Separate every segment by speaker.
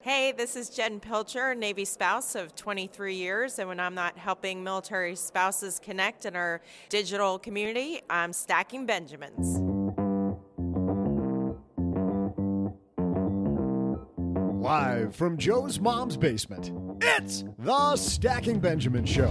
Speaker 1: Hey, this is Jen Pilcher, Navy spouse of 23 years, and when I'm not helping military spouses connect in our digital community, I'm stacking Benjamins.
Speaker 2: Live from Joe's mom's basement, it's the Stacking Benjamin Show.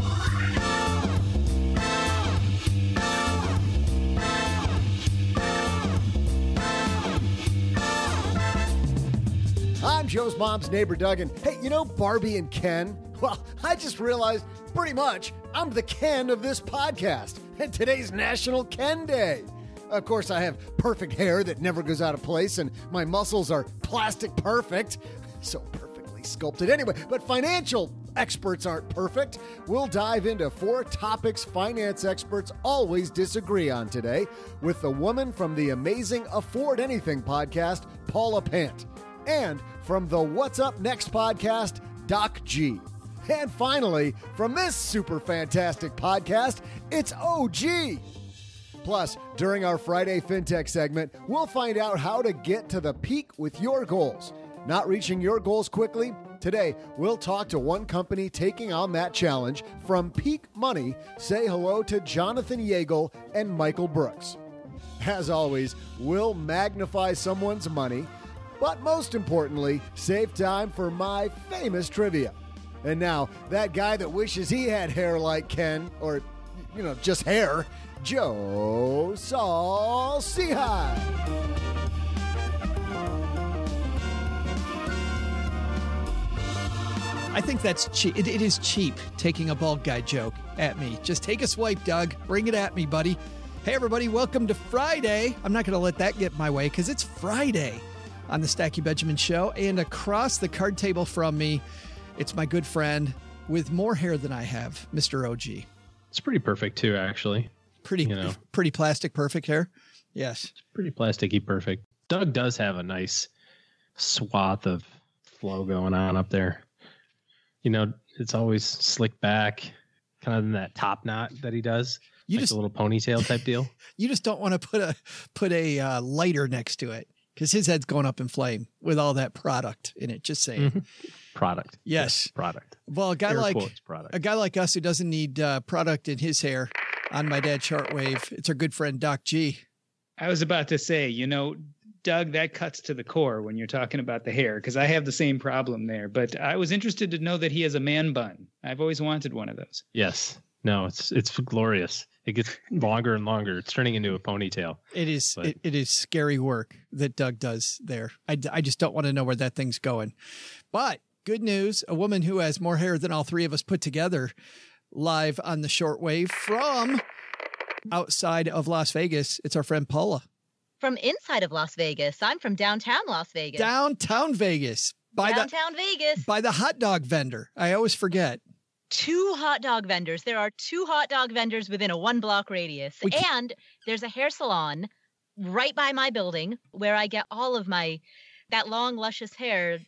Speaker 2: I'm Joe's mom's neighbor, Doug, and hey, you know Barbie and Ken? Well, I just realized pretty much I'm the Ken of this podcast, and today's National Ken Day. Of course, I have perfect hair that never goes out of place, and my muscles are plastic perfect. So perfectly sculpted anyway, but financial experts aren't perfect. We'll dive into 4 topics finance experts always disagree on today with the woman from the amazing Afford Anything podcast, Paula Pant. And from the What's Up Next podcast, Doc G. And finally, from this super fantastic podcast, it's OG. Plus, during our Friday FinTech segment, we'll find out how to get to the peak with your goals. Not reaching your goals quickly? Today, we'll talk to one company taking on that challenge. From Peak Money, say hello to Jonathan Yagel and Michael Brooks. As always, we'll magnify someone's money, but most importantly, save time for my famous trivia. And now, that guy that wishes he had hair like Ken, or, just hair, Joe Saul-Sehy.
Speaker 3: I think that's cheap. It is cheap taking a bald guy joke at me. Just take a swipe, Doug. Bring it at me, buddy. Hey, everybody. Welcome to Friday. I'm not going to let that get in my way because it's Friday on the Stacking Benjamin Show. And across the card table from me, it's my good friend with more hair than I have, Mr. OG.
Speaker 4: It's pretty perfect, too, actually.
Speaker 3: Pretty plastic perfect hair. Yes.
Speaker 4: It's pretty plasticky perfect. Doug does have a nice swath of flow going on up there. It's always slicked back, kind of in that top knot that he does. A little ponytail type deal.
Speaker 3: You just don't want to put a lighter next to it because his head's going up in flame with all that product in it. Just saying.
Speaker 4: Mm-hmm. Product.
Speaker 3: Yes.
Speaker 4: Product.
Speaker 3: Well, a guy like us who doesn't need product in his hair on my dad's shortwave, it's our good friend Doc G.
Speaker 5: I was about to say, Doug, that cuts to the core when you're talking about the hair, because I have the same problem there. But I was interested to know that he has a man bun. I've always wanted one of those.
Speaker 4: Yes. No, it's glorious. It gets longer and longer. It's turning into a ponytail.
Speaker 3: It is. It is scary work that Doug does there. I just don't want to know where that thing's going. But good news, a woman who has more hair than all three of us put together, live on the shortwave from outside of Las Vegas. It's our friend Paula.
Speaker 6: From inside of Las Vegas. I'm from downtown Las Vegas.
Speaker 3: Downtown Vegas.
Speaker 6: Vegas.
Speaker 3: By the hot dog vendor. I always forget.
Speaker 6: 2 hot dog vendors. There are 2 hot dog vendors within a 1-block radius. And there's a hair salon right by my building where I get all of that long, luscious hair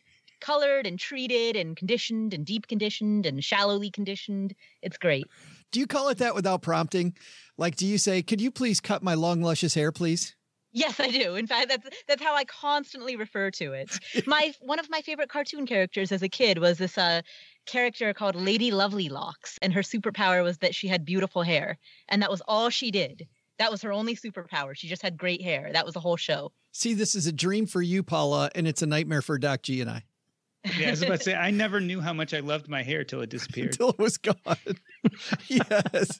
Speaker 6: colored and treated and conditioned and deep conditioned and shallowly conditioned. It's great.
Speaker 3: Do you call it that without prompting? Like, do you say, could you please cut my long, luscious hair, please?
Speaker 6: Yes, I do. In fact, that's how I constantly refer to it. One of my favorite cartoon characters as a kid was this character called Lady Lovely Locks, and her superpower was that she had beautiful hair, and that was all she did. That was her only superpower. She just had great hair. That was the whole show.
Speaker 3: See, this is a dream for you, Paula, and it's a nightmare for Doc G and I.
Speaker 5: Yeah, I was about to say, I never knew how much I loved my hair till it disappeared.
Speaker 3: Until it was gone. Yes.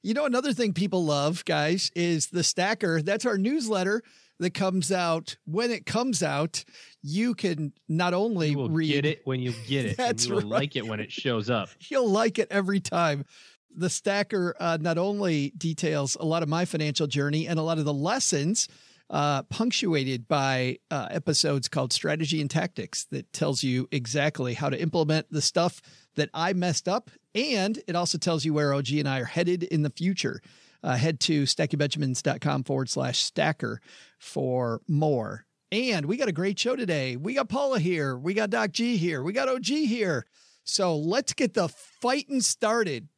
Speaker 3: Another thing people love, guys, is the Stacker. That's our newsletter that comes out. When it comes out, you can not only
Speaker 4: get it when you get it.
Speaker 3: That's
Speaker 4: and you will
Speaker 3: right.
Speaker 4: like it when it shows up.
Speaker 3: You'll like it every time. The Stacker not only details a lot of my financial journey and a lot of the lessons punctuated by episodes called Strategy and Tactics that tells you exactly how to implement the stuff that I messed up. And it also tells you where OG and I are headed in the future. Head to stackingbenjamins.com/stacker for more. And we got a great show today. We got Paula here. We got Doc G here. We got OG here. So let's get the fighting started.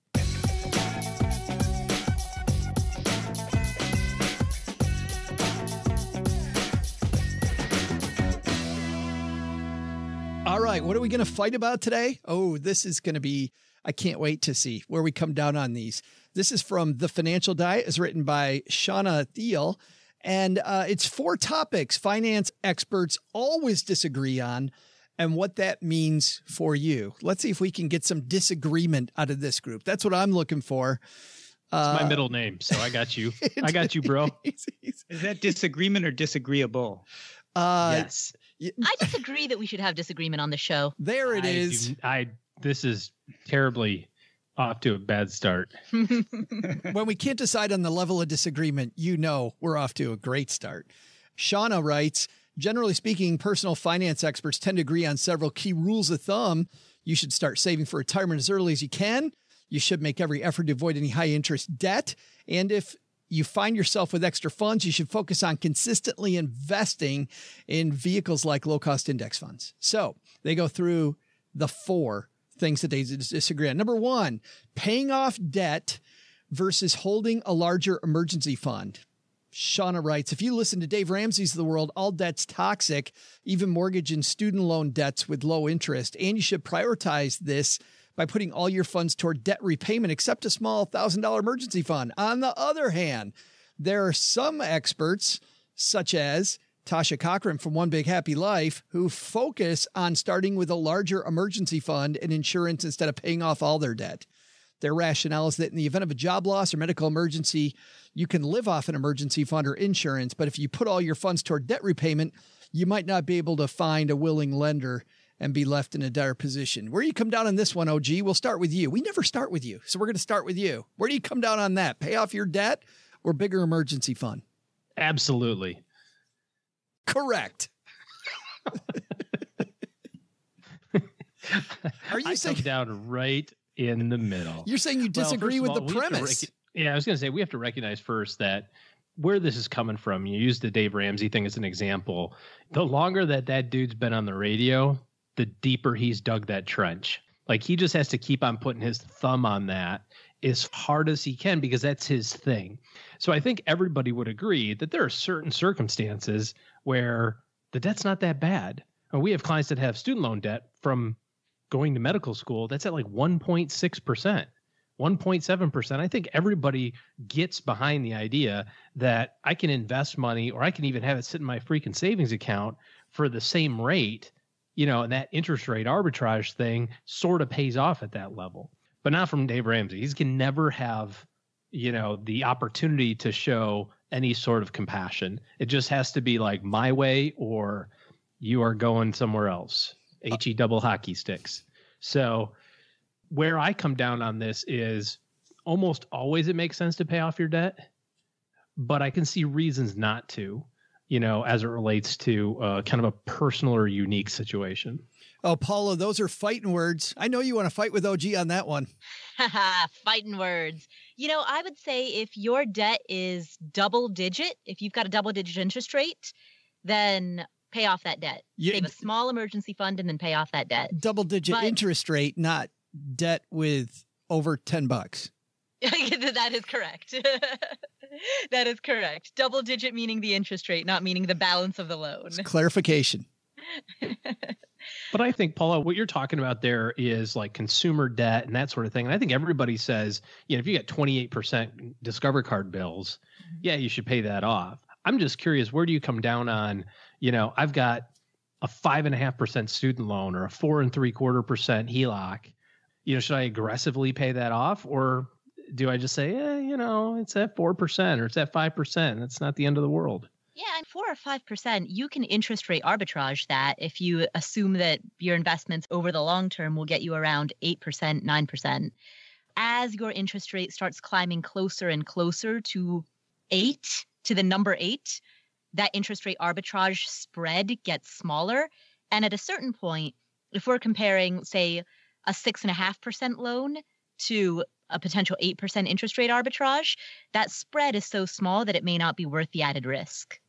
Speaker 3: All right, what are we going to fight about today? Oh, this is going to be, I can't wait to see where we come down on these. This is from The Financial Diet. It's written by Shauna Thiel, and it's 4 topics finance experts always disagree on and what that means for you. Let's see if we can get some disagreement out of this group. That's what I'm looking for.
Speaker 4: It's my middle name, so I got you. I got you, bro.
Speaker 5: Is that disagreement or disagreeable?
Speaker 4: Yes.
Speaker 6: I disagree that we should have disagreement on the show.
Speaker 3: There it is.
Speaker 4: This is terribly off to a bad start.
Speaker 3: When we can't decide on the level of disagreement, you know we're off to a great start. Shauna writes, generally speaking, personal finance experts tend to agree on several key rules of thumb. You should start saving for retirement as early as you can. You should make every effort to avoid any high interest debt. And if you find yourself with extra funds, you should focus on consistently investing in vehicles like low-cost index funds. So they go through the 4 things that they disagree on. Number 1, paying off debt versus holding a larger emergency fund. Shauna writes, if you listen to Dave Ramsey's of the world, all debt's toxic, even mortgage and student loan debts with low interest. And you should prioritize this by putting all your funds toward debt repayment, except a small $1,000 emergency fund. On the other hand, there are some experts, such as Tasha Cochran from One Big Happy Life, who focus on starting with a larger emergency fund and insurance instead of paying off all their debt. Their rationale is that in the event of a job loss or medical emergency, you can live off an emergency fund or insurance, but if you put all your funds toward debt repayment, you might not be able to find a willing lender and be left in a dire position. Where do you come down on this one, OG? We'll start with you. We never start with you, so we're going to start with you. Where do you come down on that? Pay off your debt or bigger emergency fund?
Speaker 4: Absolutely.
Speaker 3: Correct. Are you saying
Speaker 4: come down right in the middle?
Speaker 3: You're saying you disagree with the premise?
Speaker 4: Yeah, I was going to say we have to recognize first that where this is coming from. You used the Dave Ramsey thing as an example. The longer that dude's been on the radio, the deeper he's dug that trench. Like he just has to keep on putting his thumb on that as hard as he can because that's his thing. So I think everybody would agree that there are certain circumstances where the debt's not that bad. And we have clients that have student loan debt from going to medical school. That's at like 1.6%, 1.7%. I think everybody gets behind the idea that I can invest money or I can even have it sit in my freaking savings account for the same rate, and that interest rate arbitrage thing sort of pays off at that level. But not from Dave Ramsey. He can never have, the opportunity to show any sort of compassion. It just has to be like my way or you are going somewhere else. HE double hockey sticks. So where I come down on this is almost always it makes sense to pay off your debt, but I can see reasons not to, as it relates to kind of a personal or unique situation.
Speaker 3: Oh, Paula, those are fighting words. I know you want to fight with OG on that one.
Speaker 6: Fighting words. I would say if your debt is double digit, if you've got a double digit interest rate, then pay off that debt. Save a small emergency fund and then pay off that debt.
Speaker 3: Double digit interest rate, not debt with over $10.
Speaker 6: That is correct. That is correct. Double digit meaning the interest rate, not meaning the balance of the loan.
Speaker 3: It's clarification.
Speaker 4: But I think, Paula, what you're talking about there is like consumer debt and that sort of thing. And I think everybody says, if you get 28% Discover card bills, yeah, you should pay that off. I'm just curious, where do you come down on, I've got a 5.5% student loan or a 4.75% HELOC. Should I aggressively pay that off? Or do I just say, it's at 4% or it's at 5%? That's not the end of the world.
Speaker 6: Yeah, and 4 or 5%, you can interest rate arbitrage that if you assume that your investments over the long term will get you around 8%, 9%. As your interest rate starts climbing closer and closer to the number 8, that interest rate arbitrage spread gets smaller. And at a certain point, if we're comparing, say, a 6.5% loan to a potential 8% interest rate arbitrage, that spread is so small that it may not be worth the added risk.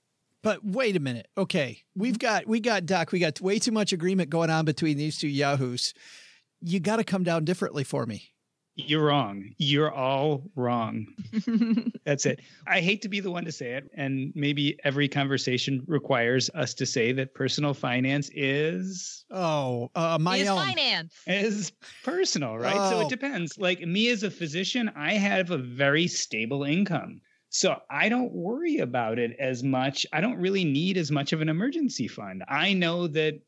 Speaker 3: But wait a minute. Okay. We got Doc, we got way too much agreement going on between these two yahoos. You got to come down differently for me.
Speaker 5: You're wrong. You're all wrong. That's it. I hate to be the one to say it, and maybe every conversation requires us to say that personal finance is
Speaker 6: finance
Speaker 5: is personal, right? So it depends. Like me as a physician, I have a very stable income. So I don't worry about it as much. I don't really need as much of an emergency fund. I know that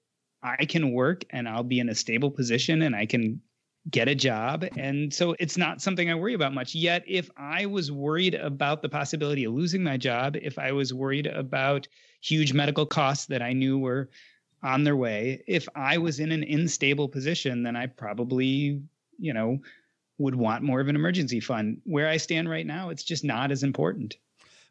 Speaker 5: I can work and I'll be in a stable position and I can get a job. And so it's not something I worry about much. Yet, if I was worried about the possibility of losing my job, if I was worried about huge medical costs that I knew were on their way, if I was in an unstable position, then I probably, would want more of an emergency fund. Where I stand right now, it's just not as important.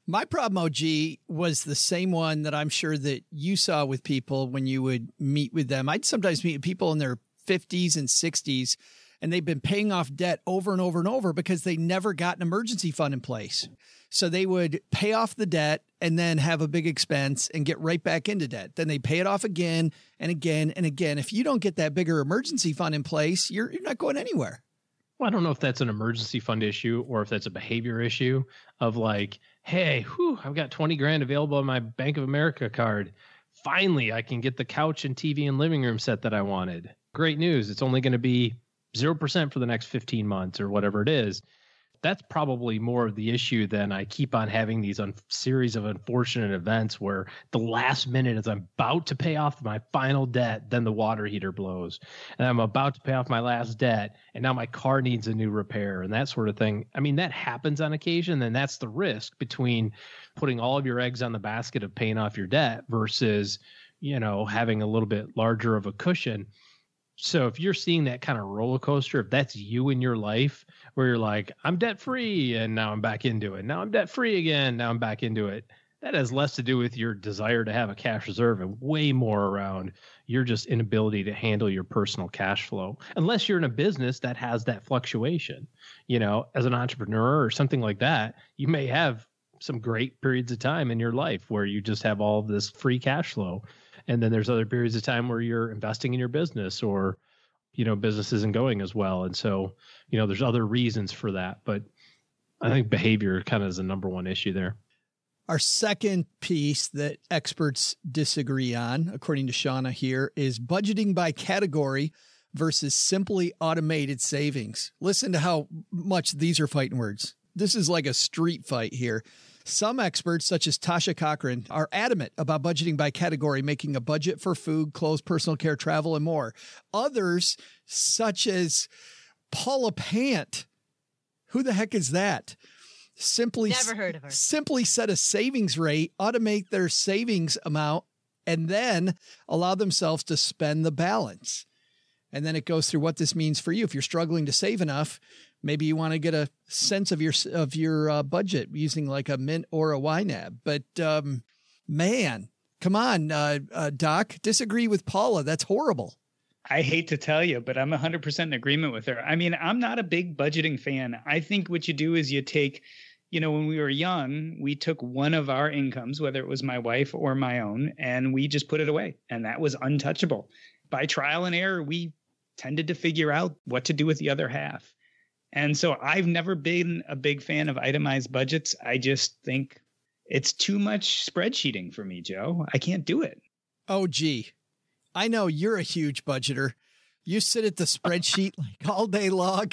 Speaker 3: My problem, OG, was the same one that I'm sure that you saw with people when you would meet with them. I'd sometimes meet people in their 50s and 60s, and they've been paying off debt over and over and over because they never got an emergency fund in place. So they would pay off the debt and then have a big expense and get right back into debt. Then they pay it off again and again and again. If you don't get that bigger emergency fund in place, you're not going anywhere.
Speaker 4: Well, I don't know if that's an emergency fund issue or if that's a behavior issue of like, hey, I've got 20 grand available on my Bank of America card. Finally, I can get the couch and TV and living room set that I wanted. Great news. It's only going to be 0% for the next 15 months or whatever it is. That's probably more of the issue than I keep on having these series of unfortunate events where the last minute as I'm about to pay off my final debt, then the water heater blows and I'm about to pay off my last debt. And now my car needs a new repair and that sort of thing. I mean, that happens on occasion. And that's the risk between putting all of your eggs on the basket of paying off your debt versus, having a little bit larger of a cushion. So if you're seeing that kind of roller coaster, if that's you in your life where you're like, I'm debt free and now I'm back into it. Now I'm debt free again. Now I'm back into it. That has less to do with your desire to have a cash reserve and way more around your just inability to handle your personal cash flow. Unless you're in a business that has that fluctuation, as an entrepreneur or something like that, you may have some great periods of time in your life where you just have all of this free cash flow. And then there's other periods of time where you're investing in your business or, business isn't going as well. And so, there's other reasons for that. But I think behavior kind of is the number one issue there.
Speaker 3: Our second piece that experts disagree on, according to Shauna here, is budgeting by category versus simply automated savings. Listen to how much these are fighting words. This is like a street fight here. Some experts, such as Tasha Cochran, are adamant about budgeting by category, making a budget for food, clothes, personal care, travel, and more. Others, such as Paula Pant, who the heck is that?
Speaker 6: Never heard of her.
Speaker 3: Simply set a savings rate, automate their savings amount, and then allow themselves to spend the balance. And then it goes through what this means for you. If you're struggling to save enough, maybe you want to get a sense of your budget using like a Mint or a YNAB. But man, come on, Doc, disagree with Paula. That's horrible.
Speaker 5: I hate to tell you, but I'm 100% in agreement with her. I mean, I'm not a big budgeting fan. I think what you do is you take, when we were young, we took one of our incomes, whether it was my wife or my own, and we just put it away. And that was untouchable. By trial and error, we tended to figure out what to do with the other half. And so I've never been a big fan of itemized budgets. I just think it's too much spreadsheeting for me, Joe. I can't do it.
Speaker 3: Oh, gee. I know you're a huge budgeter. You sit at the spreadsheet like all day long.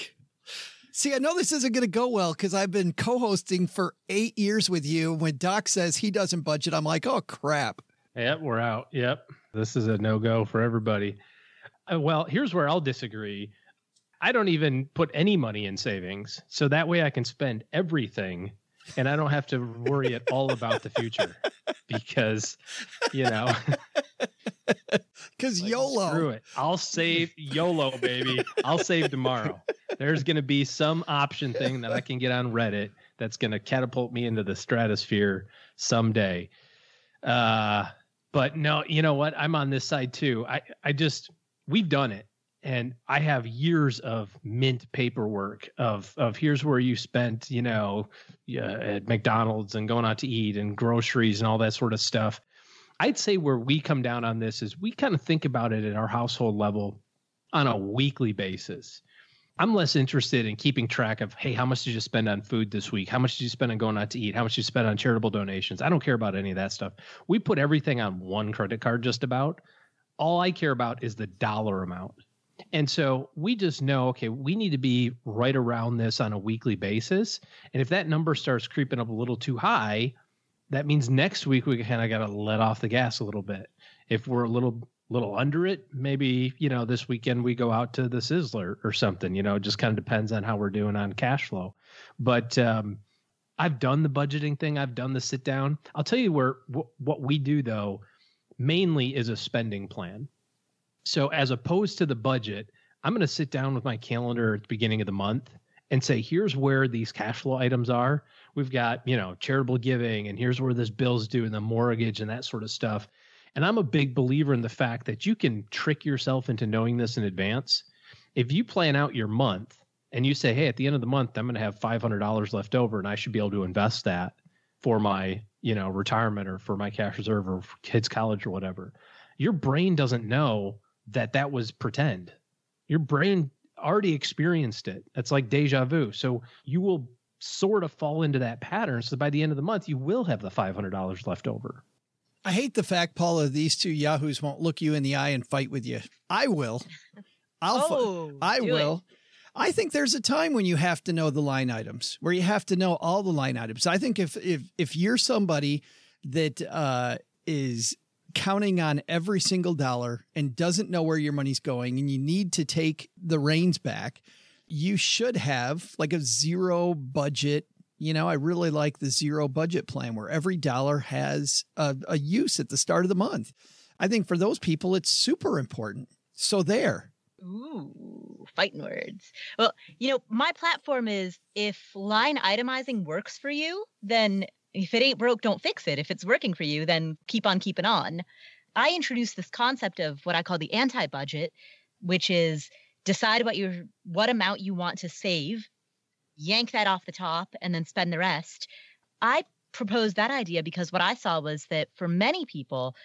Speaker 3: See, I know this isn't going to go well because I've been co-hosting for 8 years with you. When Doc says he doesn't budget, I'm like, oh, crap.
Speaker 4: Yep, we're out. Yep. This is a no-go for everybody. Well, here's where I'll disagree. I don't even put any money in savings. So that way I can spend everything and I don't have to worry at all about the future because,
Speaker 3: because YOLO.
Speaker 4: Screw it. I'll save YOLO, baby. I'll save tomorrow. There's going to be some option thing that I can get on Reddit that's going to catapult me into the stratosphere someday. But no, you know what? I'm on this side too. We've done it. And I have years of mint paperwork of here's where you spent, at McDonald's and going out to eat and groceries and all that sort of stuff. I'd say where we come down on this is we kind of think about it at our household level on a weekly basis. I'm less interested in keeping track of, hey, how much did you spend on food this week? How much did you spend on going out to eat? How much did you spend on charitable donations? I don't care about any of that stuff. We put everything on one credit card just about. All I care about is the dollar amount. And so we just know, okay, we need to be right around this on a weekly basis. And if that number starts creeping up a little too high, that means next week we kind of got to let off the gas a little bit. If we're a little under it, maybe, this weekend we go out to the Sizzler or something, it just kind of depends on how we're doing on cash flow. But I've done the budgeting thing. I've done the sit down. I'll tell you what we do though, mainly is a spending plan. So as opposed to the budget, I'm going to sit down with my calendar at the beginning of the month and say, here's where these cash flow items are. We've got, charitable giving, and here's where this bill's due and the mortgage and that sort of stuff. And I'm a big believer in the fact that you can trick yourself into knowing this in advance. If you plan out your month and you say, hey, at the end of the month, I'm going to have $500 left over and I should be able to invest that for my, retirement or for my cash reserve or for kids' college or whatever. Your brain doesn't know that was pretend. Your brain already experienced it. It's like deja vu. So you will sort of fall into that pattern. So by the end of the month, you will have the $500 left over.
Speaker 3: I hate the fact, Paula, these two yahoos won't look you in the eye and fight with you. I will. I will. I think there's a time when you have to know the line items, where you have to know all the line items. I think if you're somebody that is counting on every single dollar and doesn't know where your money's going and you need to take the reins back, you should have like a zero budget. I really like the zero budget plan where every dollar has a use at the start of the month. I think for those people, it's super important. So there.
Speaker 6: Ooh, fighting words. Well, my platform is if line itemizing works for you, then if it ain't broke, don't fix it. If it's working for you, then keep on keeping on. I introduced this concept of what I call the anti-budget, which is decide what amount you want to save, yank that off the top, and then spend the rest. I proposed that idea because what I saw was that for many people,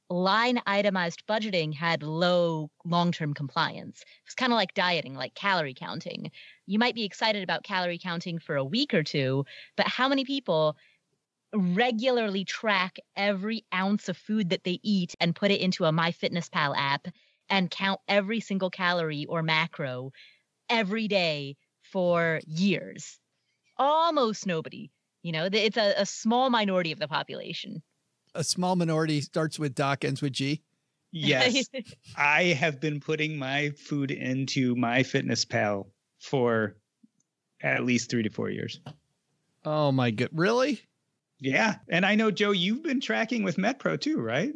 Speaker 6: line itemized budgeting had low long-term compliance. It's kind of like dieting, like calorie counting. You might be excited about calorie counting for a week or two, but how many people regularly track every ounce of food that they eat and put it into a MyFitnessPal app and count every single calorie or macro every day for years? Almost nobody. It's a small minority of the population.
Speaker 3: A small minority starts with Doc, ends with G.
Speaker 5: Yes. I have been putting my food into MyFitnessPal for at least 3 to 4 years.
Speaker 3: Oh my God. Really?
Speaker 5: Yeah. And I know, Joe, you've been tracking with MetPro too, right?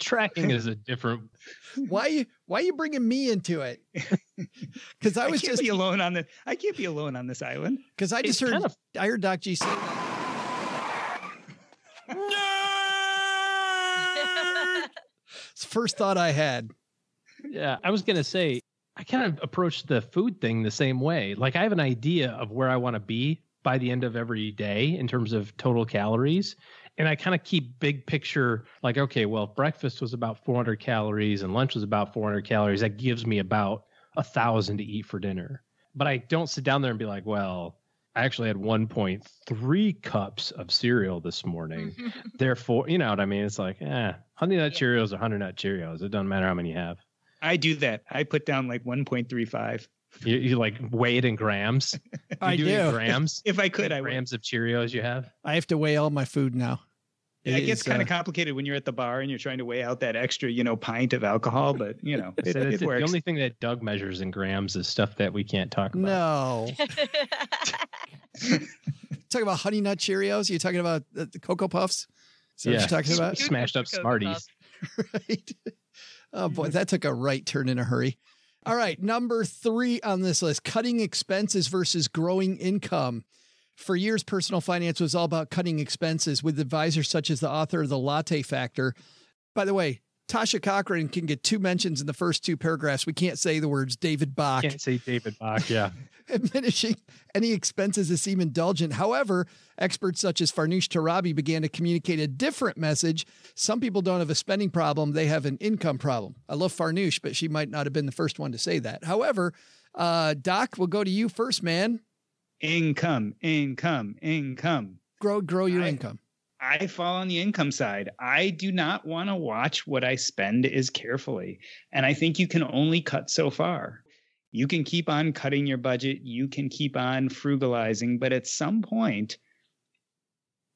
Speaker 4: Tracking is a different.
Speaker 3: Why are you bringing me into it? Because I can't
Speaker 5: be alone on this island.
Speaker 3: Because I just heard I heard Doc G say that. It's the first thought I had.
Speaker 4: Yeah, I was going to say, I kind of approach the food thing the same way. Like I have an idea of where I want to be by the end of every day in terms of total calories. And I kind of keep big picture, like, okay, well, breakfast was about 400 calories and lunch was about 400 calories. That gives me about 1,000 to eat for dinner. But I don't sit down there and be like, well, I actually had 1.3 cups of cereal this morning. Therefore, you know what I mean? It's like, Honey Nut Cheerios or 100 Nut Cheerios. It doesn't matter how many you have.
Speaker 5: I do that. I put down like 1.35.
Speaker 4: You like weigh it in grams?
Speaker 3: I do.
Speaker 4: Grams?
Speaker 5: If I could, I would.
Speaker 4: Grams of Cheerios you have?
Speaker 3: I have to weigh all my food now.
Speaker 5: Yeah, it gets kind of complicated when you're at the bar and you're trying to weigh out that extra, pint of alcohol, but it works.
Speaker 4: The only thing that Doug measures in grams is stuff that we can't talk about.
Speaker 3: No. Talking about Honey Nut Cheerios? Are you talking about the Cocoa Puffs? Is that what you're talking about?
Speaker 4: Smashed up Smarties.
Speaker 3: Right. Oh boy, that took a right turn in a hurry. All right, number 3 on this list, cutting expenses versus growing income. For years, personal finance was all about cutting expenses with advisors such as the author of The Latte Factor. By the way, Tasha Cochran can get 2 mentions in the first 2 paragraphs. We can't say the words David Bach.
Speaker 4: Can't say David Bach, yeah.
Speaker 3: Diminishing any expenses that seem indulgent. However, experts such as Farnoosh Torabi began to communicate a different message. Some people don't have a spending problem. They have an income problem. I love Farnoosh, but she might not have been the first one to say that. However, Doc, we'll go to you first, man.
Speaker 5: Income.
Speaker 3: Grow your income.
Speaker 5: I fall on the income side. I do not want to watch what I spend as carefully. And I think you can only cut so far. You can keep on cutting your budget. You can keep on frugalizing, but at some point,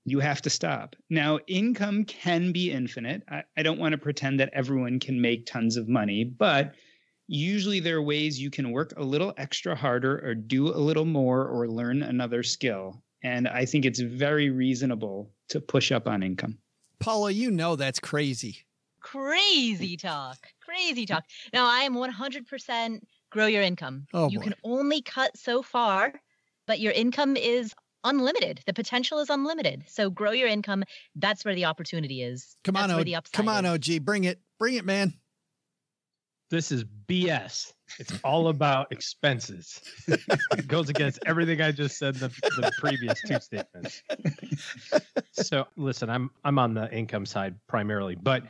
Speaker 5: you have to stop. Now, income can be infinite. I don't want to pretend that everyone can make tons of money, but usually there are ways you can work a little extra harder or do a little more or learn another skill. And I think it's very reasonable to push up on income.
Speaker 3: Paula, you know that's crazy.
Speaker 6: Crazy talk. Now, I am 100% grow your income. You can only cut so far, but your income is unlimited. The potential is unlimited. So grow your income. That's where the opportunity is.
Speaker 3: Come on, OG. Bring it, man.
Speaker 4: This is BS. It's all about expenses. It goes against everything I just said in the previous 2 statements. So listen, I'm on the income side primarily, but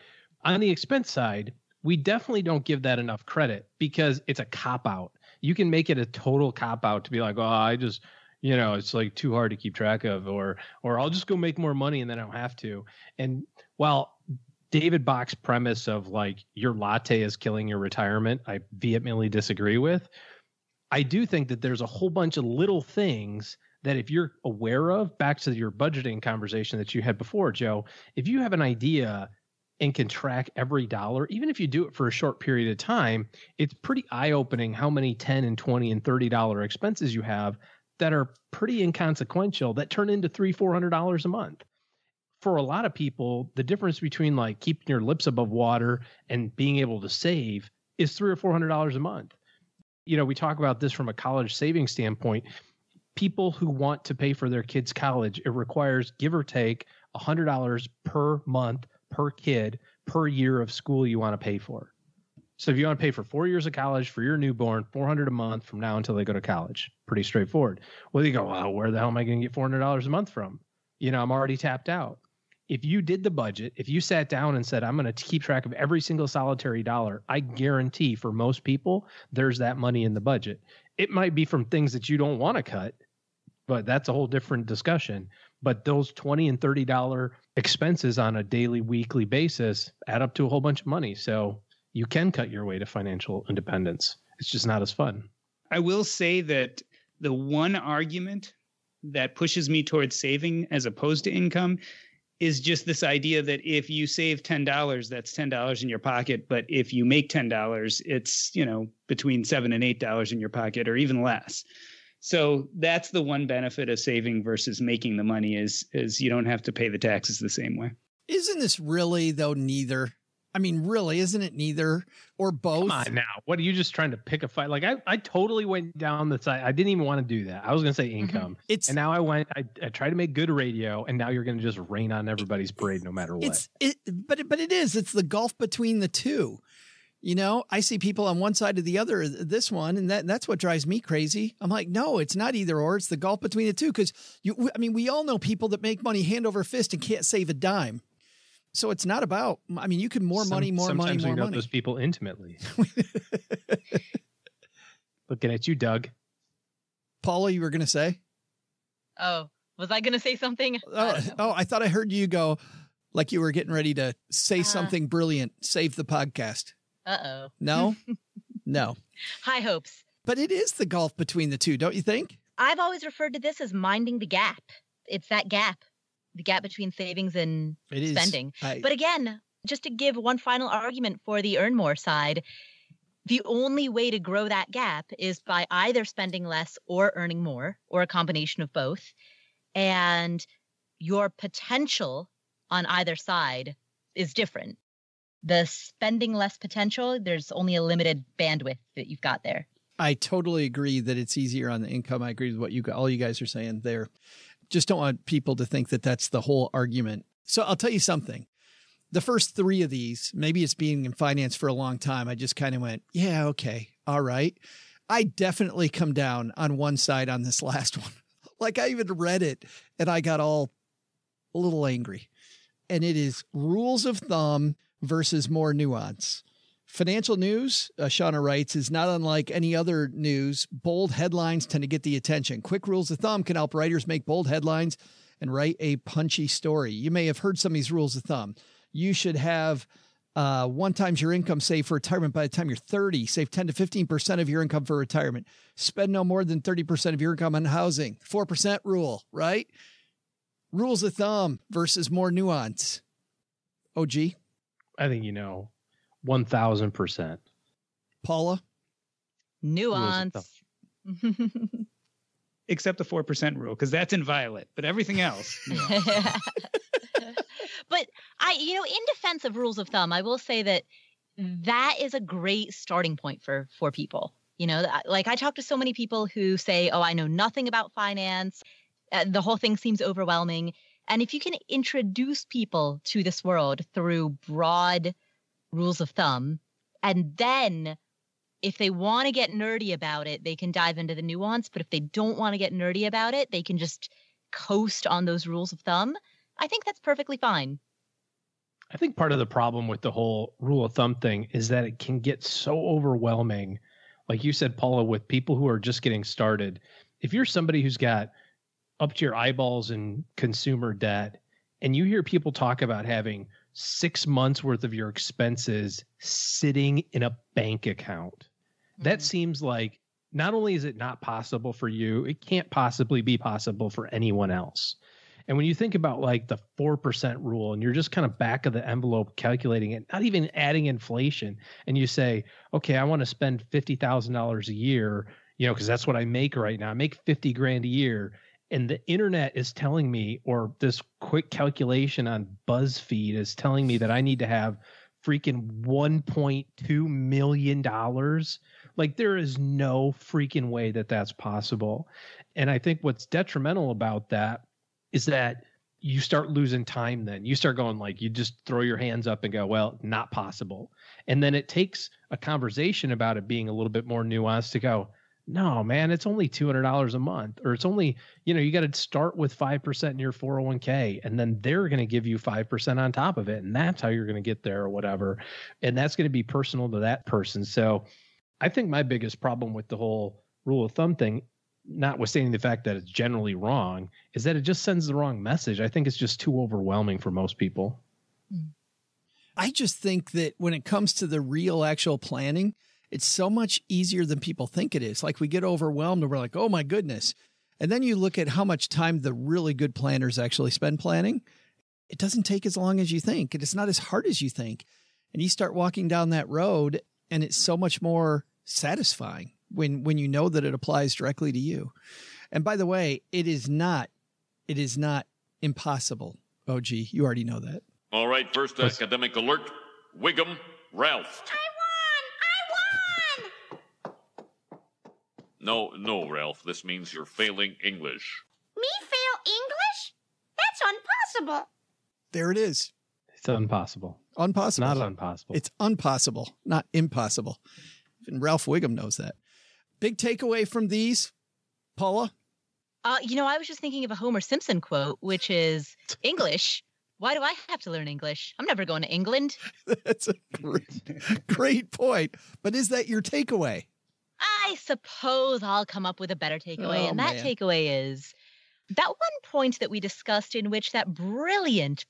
Speaker 4: on the expense side, we definitely don't give that enough credit because it's a cop-out. You can make it a total cop-out to be like, oh, I just, it's like too hard to keep track of, or I'll just go make more money and then I don't have to. And while David Bach's premise of like your latte is killing your retirement, I vehemently disagree with. I do think that there's a whole bunch of little things that if you're aware of, back to your budgeting conversation that you had before, Joe, if you have an idea and can track every dollar, even if you do it for a short period of time, it's pretty eye-opening how many $10 and $20 and $30 expenses you have that are pretty inconsequential that turn into $300-400 a month. For a lot of people, the difference between like keeping your lips above water and being able to save is $300 or $400 a month. We talk about this from a college savings standpoint. People who want to pay for their kids' college, it requires give or take $100 per month per kid per year of school you want to pay for. So if you want to pay for 4 years of college for your newborn, $400 a month from now until they go to college, pretty straightforward. Well, you go, well, where the hell am I going to get $400 a month from? I'm already tapped out. If you did the budget, if you sat down and said, I'm going to keep track of every single solitary dollar, I guarantee for most people, there's that money in the budget. It might be from things that you don't want to cut, but that's a whole different discussion. But those $20 and $30 expenses on a daily, weekly basis add up to a whole bunch of money. So you can cut your way to financial independence. It's just not as fun.
Speaker 5: I will say that the one argument that pushes me towards saving as opposed to income is just this idea that if you save $10, that's $10 in your pocket. But if you make $10, it's, between $7 and $8 in your pocket or even less. So that's the one benefit of saving versus making the money is you don't have to pay the taxes the same way.
Speaker 3: Isn't this really, though, neither? I mean, really, isn't it neither or both?
Speaker 4: Come on now. What are you just trying to pick a fight? Like I totally went down the side. I didn't even want to do that. I was going to say income. And now I tried to make good radio, and now you're going to just rain on everybody's parade no matter what.
Speaker 3: But it is. It's the gulf between the two. I see people on one side or the other, this one, and that's what drives me crazy. I'm like, no, it's not either or. It's the gulf between the two. Because we all know people that make money hand over fist and can't save a dime. So it's not about, you can more money.
Speaker 4: Sometimes we know those people intimately. Looking at you, Doug.
Speaker 3: Paula, you were going to say?
Speaker 6: Oh, was I going to say something?
Speaker 3: I thought I heard you go like you were getting ready to say something brilliant. Save the podcast.
Speaker 6: Uh-oh.
Speaker 3: No? No.
Speaker 6: High hopes.
Speaker 3: But it is the gulf between the two, don't you think?
Speaker 6: I've always referred to this as minding the gap. It's that gap. The gap between savings and spending. But again, just to give one final argument for the earn more side, the only way to grow that gap is by either spending less or earning more, or a combination of both. And your potential on either side is different. The spending less potential, there's only a limited bandwidth that you've got there.
Speaker 3: I totally agree that it's easier on the income. I agree with what all you guys are saying there. Just don't want people to think that that's the whole argument. So I'll tell you something. the first three of these, maybe it's being in finance for a long time, I just kind of went, yeah, okay, all right. I definitely come down on one side on this last one. Like I even read it and I got all a little angry. And it is rules of thumb versus more nuance. Financial news, Shauna writes, is not unlike any other news. Bold headlines tend to get the attention. Quick rules of thumb can help writers make bold headlines and write a punchy story. You may have heard some of these rules of thumb. You should have 1 times your income saved for retirement by the time you're 30. Save 10 to 15% of your income for retirement. Spend no more than 30% of your income on housing. 4% rule, right? Rules of thumb versus more nuance. OG?
Speaker 4: I think 1,000%.
Speaker 3: Paula?
Speaker 6: Nuance.
Speaker 5: Except the 4% rule, because that's inviolate, but everything else.
Speaker 6: But in defense of rules of thumb, I will say that is a great starting point for people. Like I talk to so many people who say, oh, I know nothing about finance. The whole thing seems overwhelming. And if you can introduce people to this world through broad rules of thumb, and then if they want to get nerdy about it, they can dive into the nuance. But if they don't want to get nerdy about it, they can just coast on those rules of thumb. I think that's perfectly fine.
Speaker 4: I think part of the problem with the whole rule of thumb thing is that it can get so overwhelming. Like you said, Paula, with people who are just getting started. If you're somebody who's got up to your eyeballs in consumer debt, and you hear people talk about having 6 months worth of your expenses sitting in a bank account, that seems like not only is it not possible for you, it can't possibly be possible for anyone else. And when you think about like the 4% rule and you're just kind of back of the envelope calculating it, not even adding inflation, and you say, okay, I want to spend $50,000 a year, because that's what I make right now. I make 50 grand a year. And the internet is telling me, or this quick calculation on BuzzFeed is telling me that I need to have freaking $1.2 million. Like there is no freaking way that that's possible. And I think what's detrimental about that is that you start losing time. Then you start going like, you just throw your hands up and go, well, not possible. And then it takes a conversation about it being a little bit more nuanced to go, no, man, it's only $200 a month, or it's only, you got to start with 5% in your 401k, and then they're going to give you 5% on top of it. And that's how you're going to get there or whatever. And that's going to be personal to that person. So I think my biggest problem with the whole rule of thumb thing, notwithstanding the fact that it's generally wrong, is that it just sends the wrong message. I think it's just too overwhelming for most people.
Speaker 3: I just think that when it comes to the real actual planning, it's so much easier than people think it is. Like we get overwhelmed and we're like, oh my goodness. And then you look at how much time the really good planners actually spend planning. It doesn't take as long as you think. And it's not as hard as you think. And you start walking down that road and it's so much more satisfying when you know that it applies directly to you. And by the way, it is not impossible. OG, you already know that.
Speaker 7: All right. First academic alert. Wiggum, Ralph. No, Ralph. This means you're failing English.
Speaker 8: Me fail English? That's impossible.
Speaker 3: There it is.
Speaker 4: It's impossible.
Speaker 3: Unpossible.
Speaker 4: Not impossible.
Speaker 3: It's impossible, not impossible. And Ralph Wiggum knows that. Big takeaway from these, Paula?
Speaker 6: I was just thinking of a Homer Simpson quote, which is English. Why do I have to learn English? I'm never going to England.
Speaker 3: That's a great point. But is that your takeaway?
Speaker 6: I suppose I'll come up with a better takeaway. And that takeaway is that one point that we discussed in which that brilliant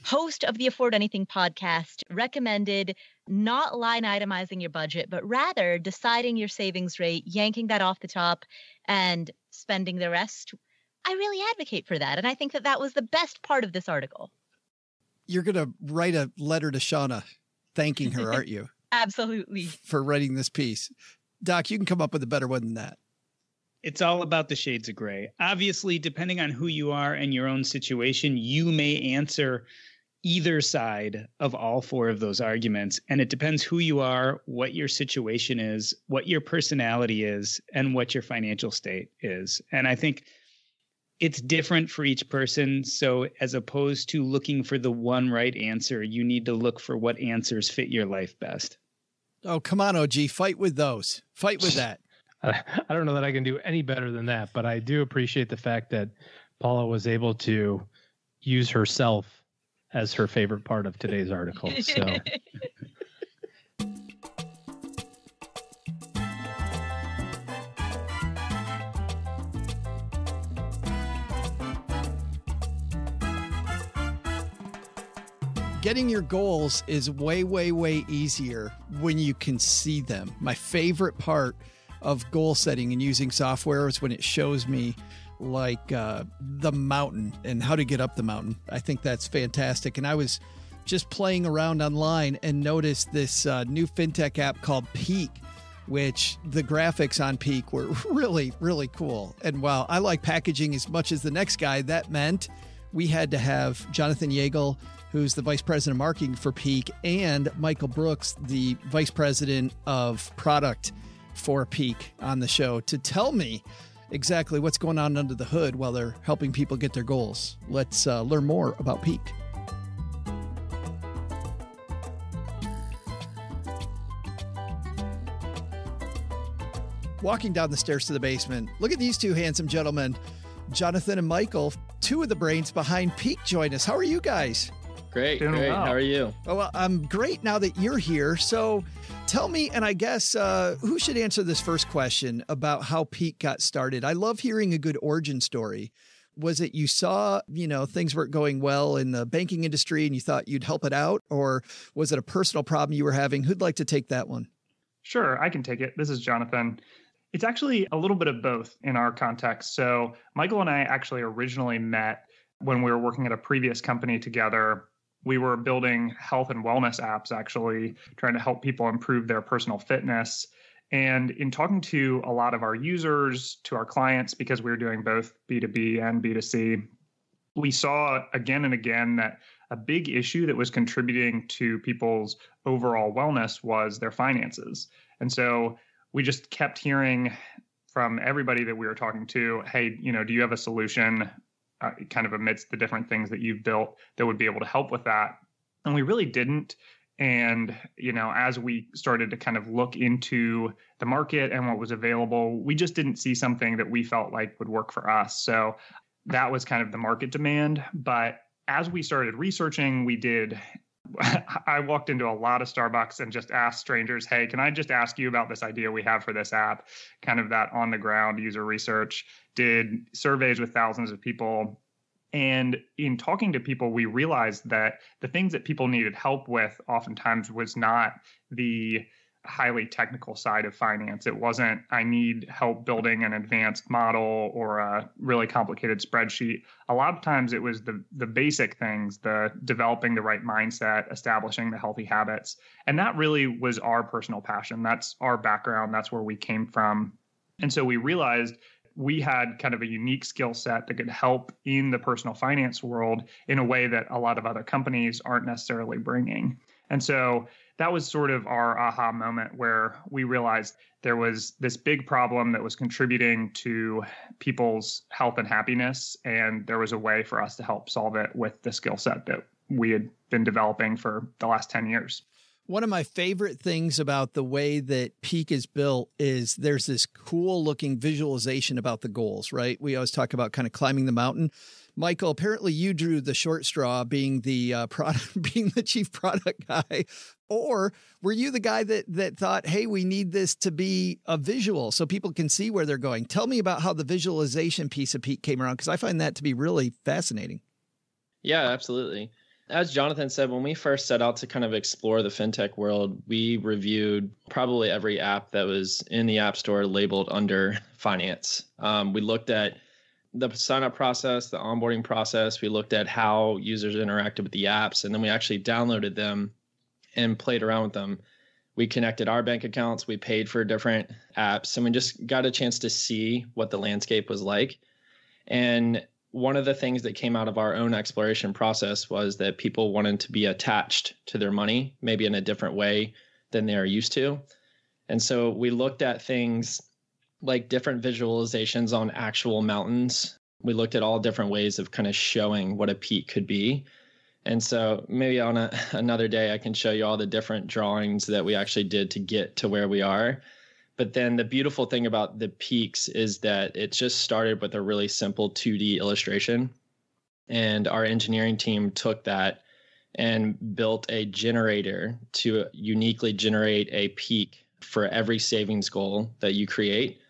Speaker 6: host of the Afford Anything podcast recommended not line itemizing your budget, but rather deciding your savings rate, yanking that off the top and spending the rest. I really advocate for that. And I think that was the best part of this article.
Speaker 3: You're going to write a letter to Shauna thanking her, aren't you?
Speaker 6: Absolutely.
Speaker 3: For writing this piece. Doc, you can come up with a better one than that.
Speaker 5: It's all about the shades of gray. Obviously, depending on who you are and your own situation, you may answer either side of all four of those arguments. And it depends who you are, what your situation is, what your personality is, and what your financial state is. And I think It's different for each person. So as opposed to looking for the one right answer, you need to look for what answers fit your life best.
Speaker 3: Oh, come on, OG. Fight with those. Fight with that.
Speaker 4: I don't know that I can do any better than that, but I do appreciate the fact that Paula was able to use herself as her favorite part of today's article. So.
Speaker 3: Getting your goals is way, way, way easier when you can see them. My favorite part of goal setting and using software is when it shows me like the mountain and how to get up the mountain. I think that's fantastic. And I was just playing around online and noticed this new FinTech app called Peak, which the graphics on Peak were really, really cool. And while I like packaging as much as the next guy, that meant we had to have Jonathan Yagel, who's the vice president of marketing for Peak, and Michael Brooks, the vice president of product for Peak, on the show to tell me exactly what's going on under the hood while they're helping people get their goals. Let's learn more about Peak. Walking down the stairs to the basement, look at these two handsome gentlemen, Jonathan and Michael, two of the brains behind Peak, join us. How are you guys?
Speaker 9: Great.
Speaker 10: Well.
Speaker 9: How are you?
Speaker 3: Oh, well, I'm great now that you're here. So tell me, and I guess who should answer this first question about how Peak got started? I love hearing a good origin story. Was it you saw, things weren't going well in the banking industry and you thought you'd help it out? Or was it a personal problem you were having? Who'd like to take that one?
Speaker 10: Sure, I can take it. This is Jonathan. It's actually a little bit of both in our context. So Michael and I actually originally met when we were working at a previous company together. We were building health and wellness apps, actually trying to help people improve their personal fitness. And in talking to a lot of our users, to our clients, because we were doing both B2B and B2C, we saw again and again that a big issue that was contributing to people's overall wellness was their finances. And so we just kept hearing from everybody that we were talking to, hey, do you have a solution kind of amidst the different things that you've built that would be able to help with that? And we really didn't. And, as we started to kind of look into the market and what was available, we just didn't see something that we felt like would work for us. So that was kind of the market demand. But as we started researching, I walked into a lot of Starbucks and just asked strangers, hey, can I just ask you about this idea we have for this app? Kind of that on the ground user research, did surveys with thousands of people. And in talking to people, we realized that the things that people needed help with oftentimes was not the highly technical side of finance. It wasn't, I need help building an advanced model or a really complicated spreadsheet. A lot of times it was the basic things, the developing the right mindset, establishing the healthy habits. And that really was our personal passion. That's our background. That's where we came from. And so we realized we had kind of a unique skill set that could help in the personal finance world in a way that a lot of other companies aren't necessarily bringing. And so that was sort of our aha moment where we realized there was this big problem that was contributing to people's health and happiness. And there was a way for us to help solve it with the skill set that we had been developing for the last 10 years.
Speaker 3: One of my favorite things about the way that Peak is built is there's this cool looking visualization about the goals, right? We always talk about kind of climbing the mountain. Michael, apparently you drew the short straw being the being the chief product guy, or were you the guy that thought, hey, we need this to be a visual so people can see where they're going? Tell me about how the visualization piece of Peak came around, because I find that to be really fascinating.
Speaker 9: Yeah, absolutely. As Jonathan said, when we first set out to kind of explore the fintech world, we reviewed probably every app that was in the App Store labeled under finance. We looked at the sign-up process, the onboarding process. We looked at how users interacted with the apps, and then we actually downloaded them and played around with them. We connected our bank accounts. We paid for different apps, and we just got a chance to see what the landscape was like. And one of the things that came out of our own exploration process was that people wanted to be attached to their money, maybe in a different way than they are used to. And so we looked at things like different visualizations on actual mountains We looked at all different ways of kind of showing what a peak could be. And so maybe on another day, I can show you all the different drawings that we actually did to get to where we are. But then the beautiful thing about the peaks is that it just started with a really simple 2D illustration. And our engineering team took that and built a generator to uniquely generate a peak for every savings goal that you create.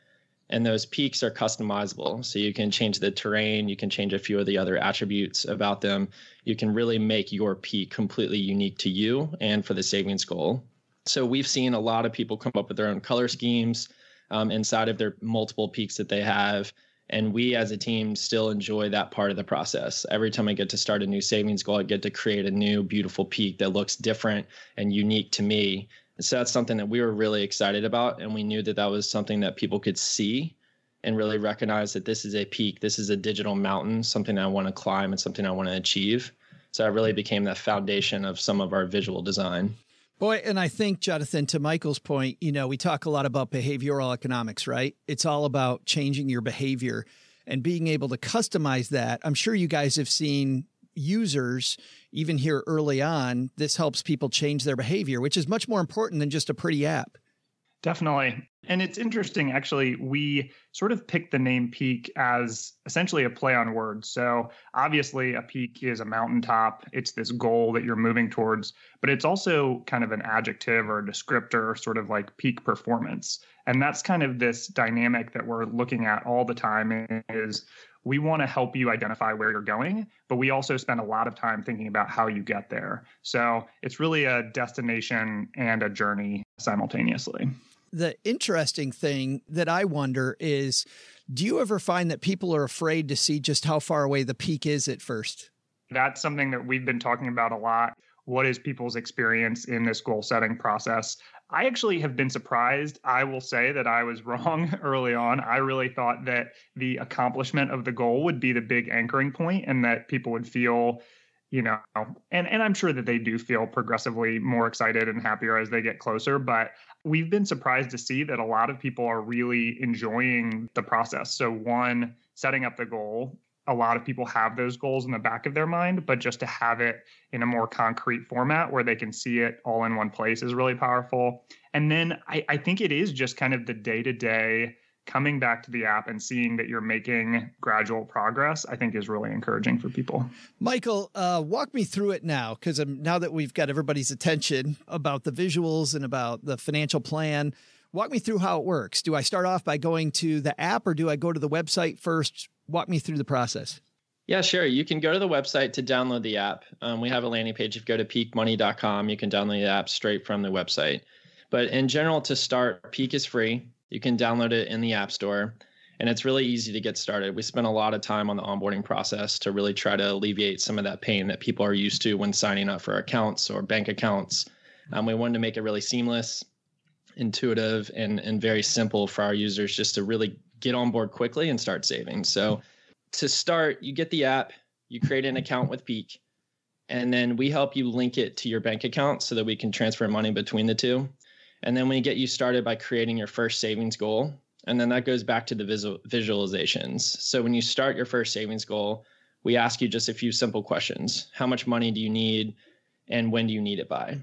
Speaker 9: And those peaks are customizable. So you can change the terrain, you can change a few of the other attributes about them. You can really make your peak completely unique to you and for the savings goal. So we've seen a lot of people come up with their own color schemes inside of their multiple peaks that they have. And we as a team still enjoy that part of the process. Every time I get to start a new savings goal, I get to create a new beautiful peak that looks different and unique to me. So that's something that we were really excited about. And we knew that that was something that people could see and really recognize that this is a peak. This is a digital mountain, something I want to climb and something I want to achieve. So it really became that foundation of some of our visual design.
Speaker 3: Boy, and I think, Jonathan, to Michael's point, we talk a lot about behavioral economics, right? It's all about changing your behavior and being able to customize that. I'm sure you guys have seen users, even here early on, this helps people change their behavior, which is much more important than just a pretty app.
Speaker 10: Definitely. And it's interesting, actually, we sort of picked the name peak as essentially a play on words. So obviously a peak is a mountaintop. It's this goal that you're moving towards, but it's also kind of an adjective or a descriptor, sort of like peak performance. And that's kind of this dynamic that we're looking at all the time is we want to help you identify where you're going, but we also spend a lot of time thinking about how you get there. So it's really a destination and a journey simultaneously.
Speaker 3: The interesting thing that I wonder is, do you ever find that people are afraid to see just how far away the peak is at first?
Speaker 10: That's something that we've been talking about a lot. What is people's experience in this goal setting process? I actually have been surprised. I will say that I was wrong early on. I really thought that the accomplishment of the goal would be the big anchoring point and that people would feel, and I'm sure that they do feel progressively more excited and happier as they get closer. But we've been surprised to see that a lot of people are really enjoying the process. So one, setting up the goal. A lot of people have those goals in the back of their mind, but just to have it in a more concrete format where they can see it all in one place is really powerful. And then I think it is just kind of the day-to-day coming back to the app and seeing that you're making gradual progress, I think is really encouraging for people.
Speaker 3: Michael, walk me through it now, because now that we've got everybody's attention about the visuals and about the financial plan, walk me through how it works. Do I start off by going to the app or do I go to the website first? Walk me through the process.
Speaker 9: Yeah, sure. You can go to the website to download the app. We have a landing page. If you go to peakmoney.com, you can download the app straight from the website. But in general, to start, Peak is free. You can download it in the App Store, and it's really easy to get started. We spent a lot of time on the onboarding process to really try to alleviate some of that pain that people are used to when signing up for accounts or bank accounts. We wanted to make it really seamless, intuitive, and very simple for our users just to really get on board quickly and start saving. So to start, you get the app, you create an account with Peak, and then we help you link it to your bank account so that we can transfer money between the two. And then we get you started by creating your first savings goal. And then that goes back to the visualizations. So when you start your first savings goal, we ask you just a few simple questions. How much money do you need? And when do you need it by?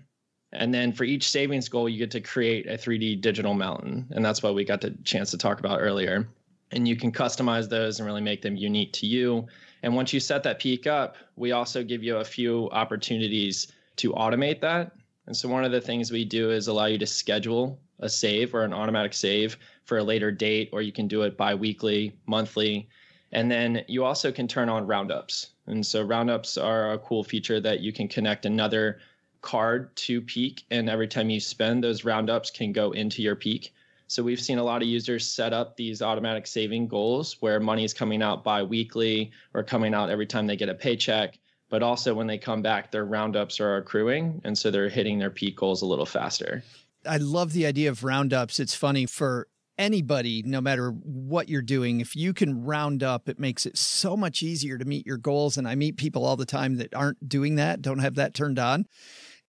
Speaker 9: And then for each savings goal, you get to create a 3D digital mountain. And that's what we got the chance to talk about earlier. And you can customize those and really make them unique to you. And once you set that peak up, we also give you a few opportunities to automate that. And so one of the things we do is allow you to schedule a save or an automatic save for a later date, or you can do it bi-weekly, monthly. And then you also can turn on roundups. And so roundups are a cool feature that you can connect another card to Peak, and every time you spend, those roundups can go into your Peak. So we've seen a lot of users set up these automatic saving goals where money is coming out bi-weekly or coming out every time they get a paycheck. But also when they come back, their roundups are accruing, and so they're hitting their peak goals a little faster.
Speaker 3: I love the idea of roundups. It's funny for anybody, no matter what you're doing. If you can round up, it makes it so much easier to meet your goals. And I meet people all the time that aren't doing that, don't have that turned on.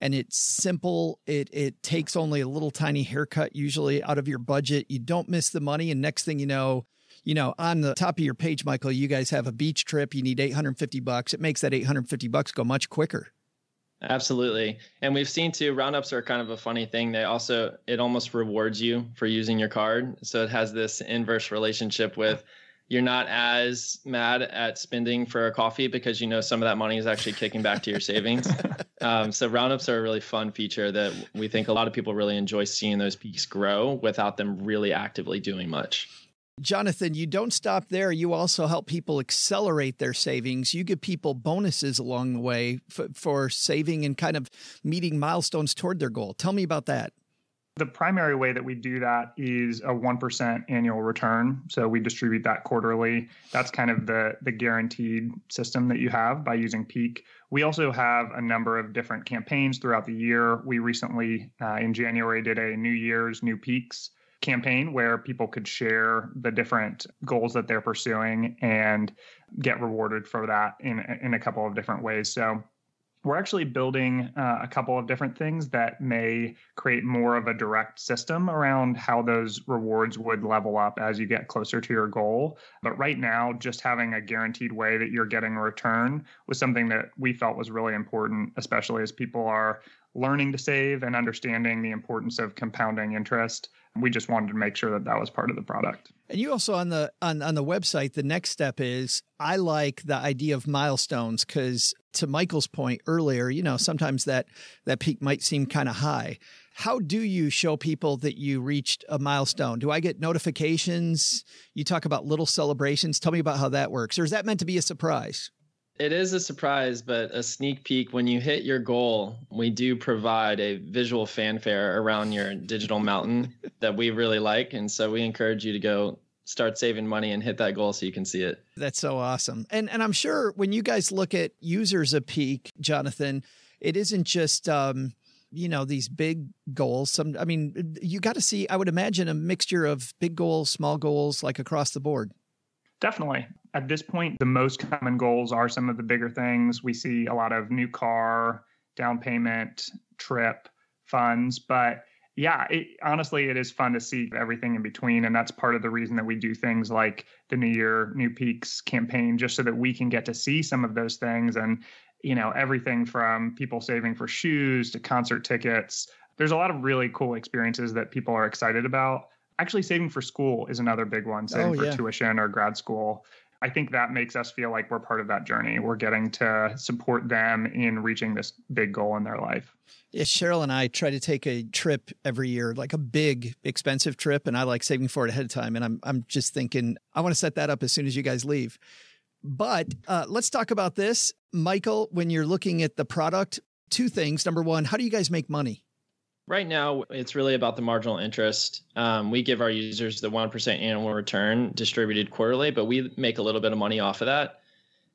Speaker 3: And it's simple. It takes only a little tiny haircut usually out of your budget. You don't miss the money. And next thing you know, on the top of your page, Michael, you guys have a beach trip. You need $850. It makes that $850 go much quicker.
Speaker 9: Absolutely. And we've seen too, roundups are kind of a funny thing. It almost rewards you for using your card. So it has this inverse relationship with you're not as mad at spending for a coffee because some of that money is actually kicking back to your savings. So roundups are a really fun feature that we think a lot of people really enjoy seeing those peaks grow without them really actively doing much.
Speaker 3: Jonathan, you don't stop there. You also help people accelerate their savings. You give people bonuses along the way for saving and kind of meeting milestones toward their goal. Tell me about that.
Speaker 10: The primary way that we do that is a 1% annual return. So we distribute that quarterly. That's kind of the guaranteed system that you have by using Peak. We also have a number of different campaigns throughout the year. We recently, in January, did a New Year's New Peaks campaign where people could share the different goals that they're pursuing and get rewarded for that in a couple of different ways. So we're actually building a couple of different things that may create more of a direct system around how those rewards would level up as you get closer to your goal. But right now, just having a guaranteed way that you're getting a return was something that we felt was really important, especially as people are learning to save and understanding the importance of compounding interest. We just wanted to make sure that that was part of the product.
Speaker 3: And you also on the website, the next step is I like the idea of milestones because to Michael's point earlier, sometimes that peak might seem kind of high. How do you show people that you reached a milestone? Do I get notifications? You talk about little celebrations. Tell me about how that works. Or is that meant to be a surprise?
Speaker 9: It is a surprise, but a sneak peek. When you hit your goal, we do provide a visual fanfare around your digital mountain that we really like. And so we encourage you to go start saving money and hit that goal so you can see it.
Speaker 3: That's so awesome. And I'm sure when you guys look at users of Peak, Jonathan, it isn't just, these big goals. You got to see, I would imagine, a mixture of big goals, small goals, like across the board.
Speaker 10: Definitely. At this point, the most common goals are some of the bigger things. We see a lot of new car, down payment, trip, funds. But yeah, honestly, it is fun to see everything in between. And that's part of the reason that we do things like the New Year, New Peaks campaign, just so that we can get to see some of those things. And, everything from people saving for shoes to concert tickets. There's a lot of really cool experiences that people are excited about. Actually, saving for school is another big one, saving for tuition or grad school. I think that makes us feel like we're part of that journey. We're getting to support them in reaching this big goal in their life.
Speaker 3: Yeah, Cheryl and I try to take a trip every year, like a big, expensive trip, and I like saving for it ahead of time. And I'm just thinking, I want to set that up as soon as you guys leave. But let's talk about this. Michael, when you're looking at the product, two things. Number one, how do you guys make money?
Speaker 9: Right now, it's really about the marginal interest. We give our users the 1% annual return distributed quarterly, but we make a little bit of money off of that.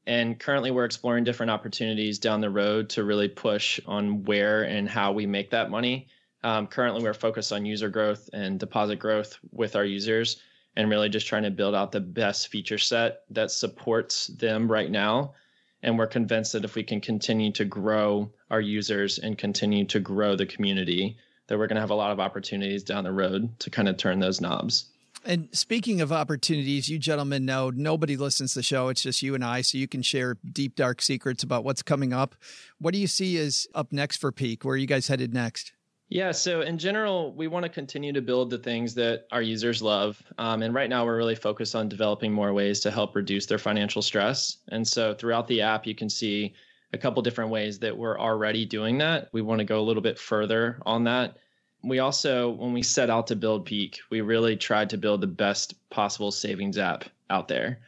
Speaker 9: And currently, we're exploring different opportunities down the road to really push on where and how we make that money. Currently, we're focused on user growth and deposit growth with our users and really just trying to build out the best feature set that supports them right now. And we're convinced that if we can continue to grow our users and continue to grow the community, that we're going to have a lot of opportunities down the road to kind of turn those knobs.
Speaker 3: And speaking of opportunities, you gentlemen know nobody listens to the show. It's just you and I, so you can share deep, dark secrets about what's coming up. What do you see is up next for Peak? Where are you guys headed next?
Speaker 9: Yeah, so in general, we want to continue to build the things that our users love. And right now, we're really focused on developing more ways to help reduce their financial stress. And so throughout the app, you can see a couple different ways that we're already doing that. We want to go a little bit further on that. We also, when we set out to build Peak, we really tried to build the best possible savings app out there.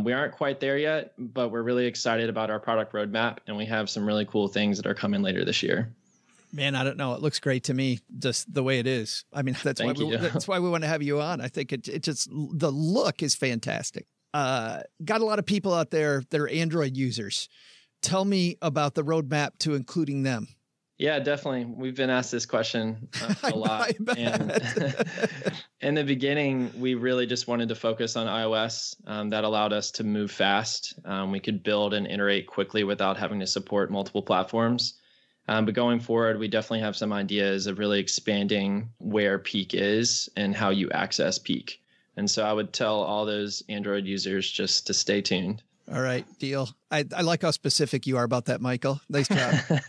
Speaker 9: We aren't quite there yet, but we're really excited about our product roadmap, and we have some really cool things that are coming later this year.
Speaker 3: Man, I don't know. It looks great to me, just the way it is. I mean, that's why we want to have you on. I think it just, the look is fantastic. Got a lot of people out there that are Android users. Tell me about the roadmap to including them.
Speaker 9: Yeah, definitely. We've been asked this question a lot. And in the beginning, we really just wanted to focus on iOS. That allowed us to move fast. We could build and iterate quickly without having to support multiple platforms. But going forward, we definitely have some ideas of really expanding where Peak is and how you access Peak. And so I would tell all those Android users just to stay tuned.
Speaker 3: All right, deal. I like how specific you are about that, Michael. Nice job.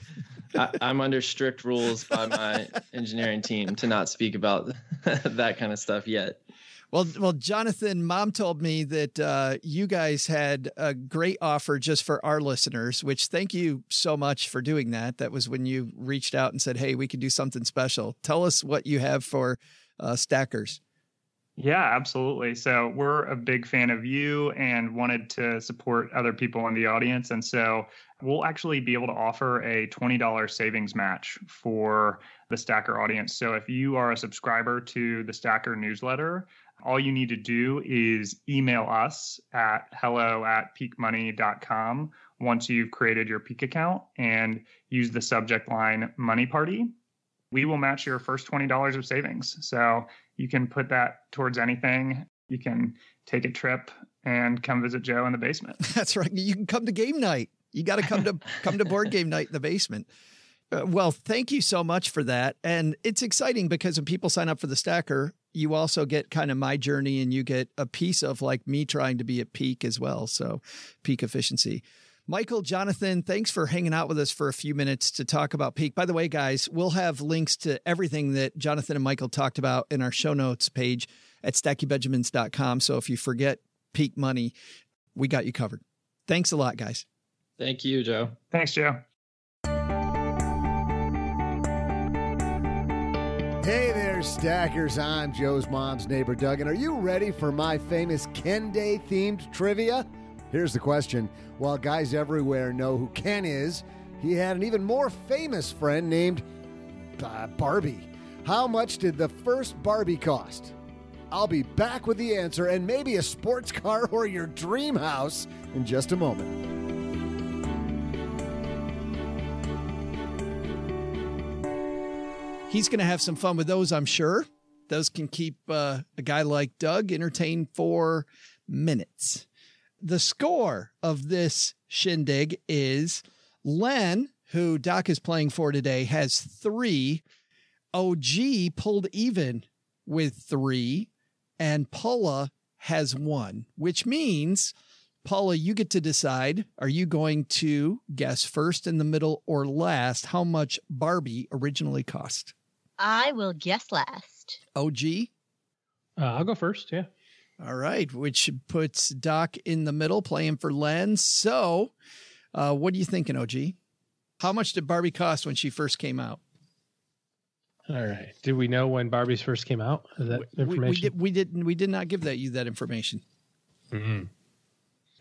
Speaker 9: I'm under strict rules by my engineering team to not speak about that kind of stuff yet.
Speaker 3: Well, Jonathan, Mom told me that you guys had a great offer just for our listeners, which thank you so much for doing that. That was when you reached out and said, hey, we could do something special. Tell us what you have for stackers.
Speaker 10: Yeah, absolutely. So we're a big fan of you and wanted to support other people in the audience. And so we'll actually be able to offer a $20 savings match for the Stacker audience. So if you are a subscriber to the Stacker newsletter, all you need to do is email us at hello@peakmoney.com once you've created your Peak account and use the subject line Money Party. We will match your first $20 of savings. So you can put that towards anything. You can take a trip and come visit Joe in the basement.
Speaker 3: That's right. You can come to game night. You got to come to board game night in the basement. Well, thank you so much for that. And it's exciting because when people sign up for the Stacker, you also get kind of my journey and you get a piece of like me trying to be at peak as well. So peak efficiency. Michael, Jonathan, thanks for hanging out with us for a few minutes to talk about Peak. By the way, guys, we'll have links to everything that Jonathan and Michael talked about in our show notes page at stackybenjamins.com. So if you forget Peak money, we got you covered. Thanks a lot, guys.
Speaker 9: Thank you, Joe.
Speaker 10: Thanks, Joe.
Speaker 2: Hey there, Stackers. I'm Joe's mom's neighbor, Doug. And are you ready for my famous Ken Day themed trivia? Here's the question. While guys everywhere know who Ken is, he had an even more famous friend named Barbie. How much did the first Barbie cost? I'll be back with the answer and maybe a sports car or your dream house in just a moment.
Speaker 3: He's going to have some fun with those, I'm sure. Those can keep a guy like Doug entertained for minutes. The score of this shindig is Len, who Doc is playing for today, has 3. OG pulled even with 3. And Paula has 1, which means, Paula, you get to decide, are you going to guess first, in the middle, or last how much Barbie originally cost?
Speaker 6: I will guess last.
Speaker 3: OG?
Speaker 4: I'll go first, yeah.
Speaker 3: All right, which puts Doc in the middle, playing for Len. So, what are you thinking, OG? How much did Barbie cost when she first came out?
Speaker 4: All right. Did we know when Barbies first came out? Is that information?
Speaker 3: We did not give you that information.
Speaker 4: Mm-hmm.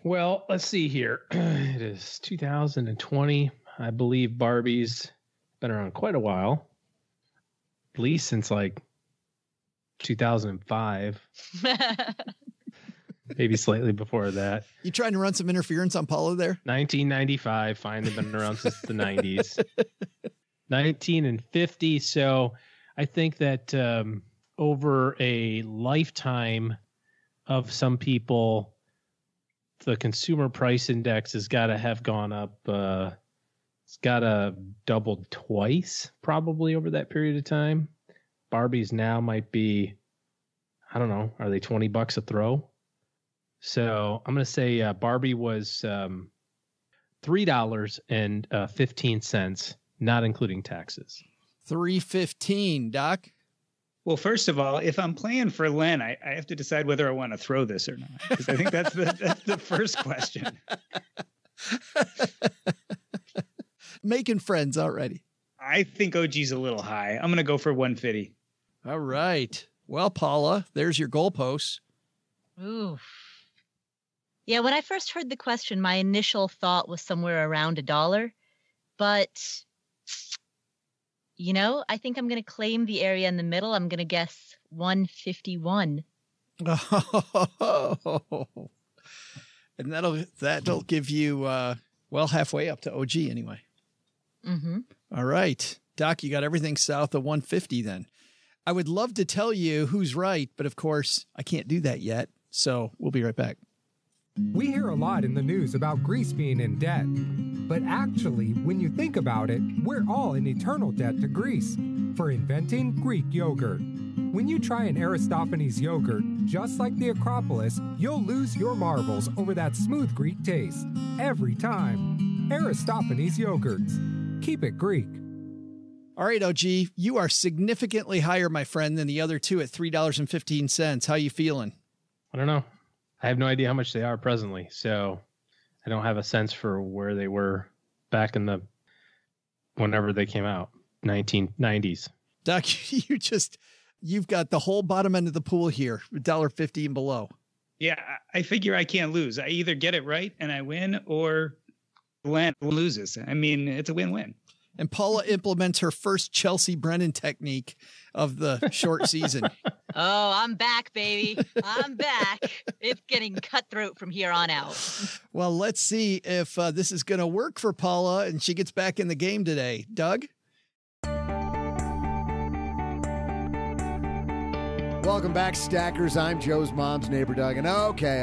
Speaker 4: Well, let's see here. It is 2020. I believe Barbie's been around quite a while, at least since like 2005. Maybe slightly before that.
Speaker 3: You trying to run some interference on Paula there?
Speaker 4: 1995. Fine, they've been around since the 90s. 1950. So I think that over a lifetime of some people, the consumer price index has got to have gone up. It's got to doubled twice probably over that period of time. Barbies now might be, I don't know, are they $20 a throw? So I'm going to say Barbie was $3.15, not including taxes.
Speaker 3: $3.15, Doc.
Speaker 5: Well, first of all, if I'm playing for Len, I have to decide whether I want to throw this or not, because I think that's the first question.
Speaker 3: Making friends already.
Speaker 5: I think OG's a little high. I'm going to go for 150.
Speaker 3: All right. Well, Paula, there's your goalposts.
Speaker 6: Ooh. Yeah, when I first heard the question, my initial thought was somewhere around $1. But, I think I'm going to claim the area in the middle. I'm going to guess 151.
Speaker 3: Oh. And that'll give you, halfway up to OG anyway.
Speaker 6: Mm-hmm.
Speaker 3: All right. Doc, you got everything south of 150 then. I would love to tell you who's right, but of course I can't do that yet. So we'll be right back.
Speaker 11: We hear a lot in the news about Greece being in debt. But actually, when you think about it, we're all in eternal debt to Greece for inventing Greek yogurt. When you try an Aristophanes yogurt, just like the Acropolis, you'll lose your marbles over that smooth Greek taste. Every time. Aristophanes yogurts. Keep it Greek.
Speaker 3: All right, OG, you are significantly higher, my friend, than the other two at $3.15. How you feeling?
Speaker 4: I don't know. I have no idea how much they are presently, so I don't have a sense for where they were back in whenever they came out, 1990s.
Speaker 3: Doc, you've got the whole bottom end of the pool here, $1.50 and below.
Speaker 5: Yeah, I figure I can't lose. I either get it right and I win, or Len loses. I mean, it's a win-win.
Speaker 3: And Paula implements her first Chelsea Brennan technique of the short season.
Speaker 6: Oh, I'm back, baby. I'm back. It's getting cutthroat from here on out.
Speaker 3: Well, let's see if this is going to work for Paula and she gets back in the game today. Doug?
Speaker 2: Welcome back, Stackers. I'm Joe's mom's neighbor, Doug. And okay.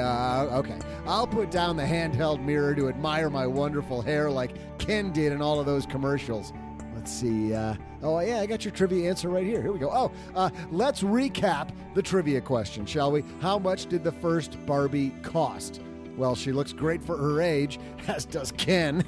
Speaker 2: I'll put down the handheld mirror to admire my wonderful hair like Ken did in all of those commercials. Let's see. I got your trivia answer right here. Here we go. Let's recap the trivia question, shall we? How much did the first Barbie cost? Well, she looks great for her age, as does Ken.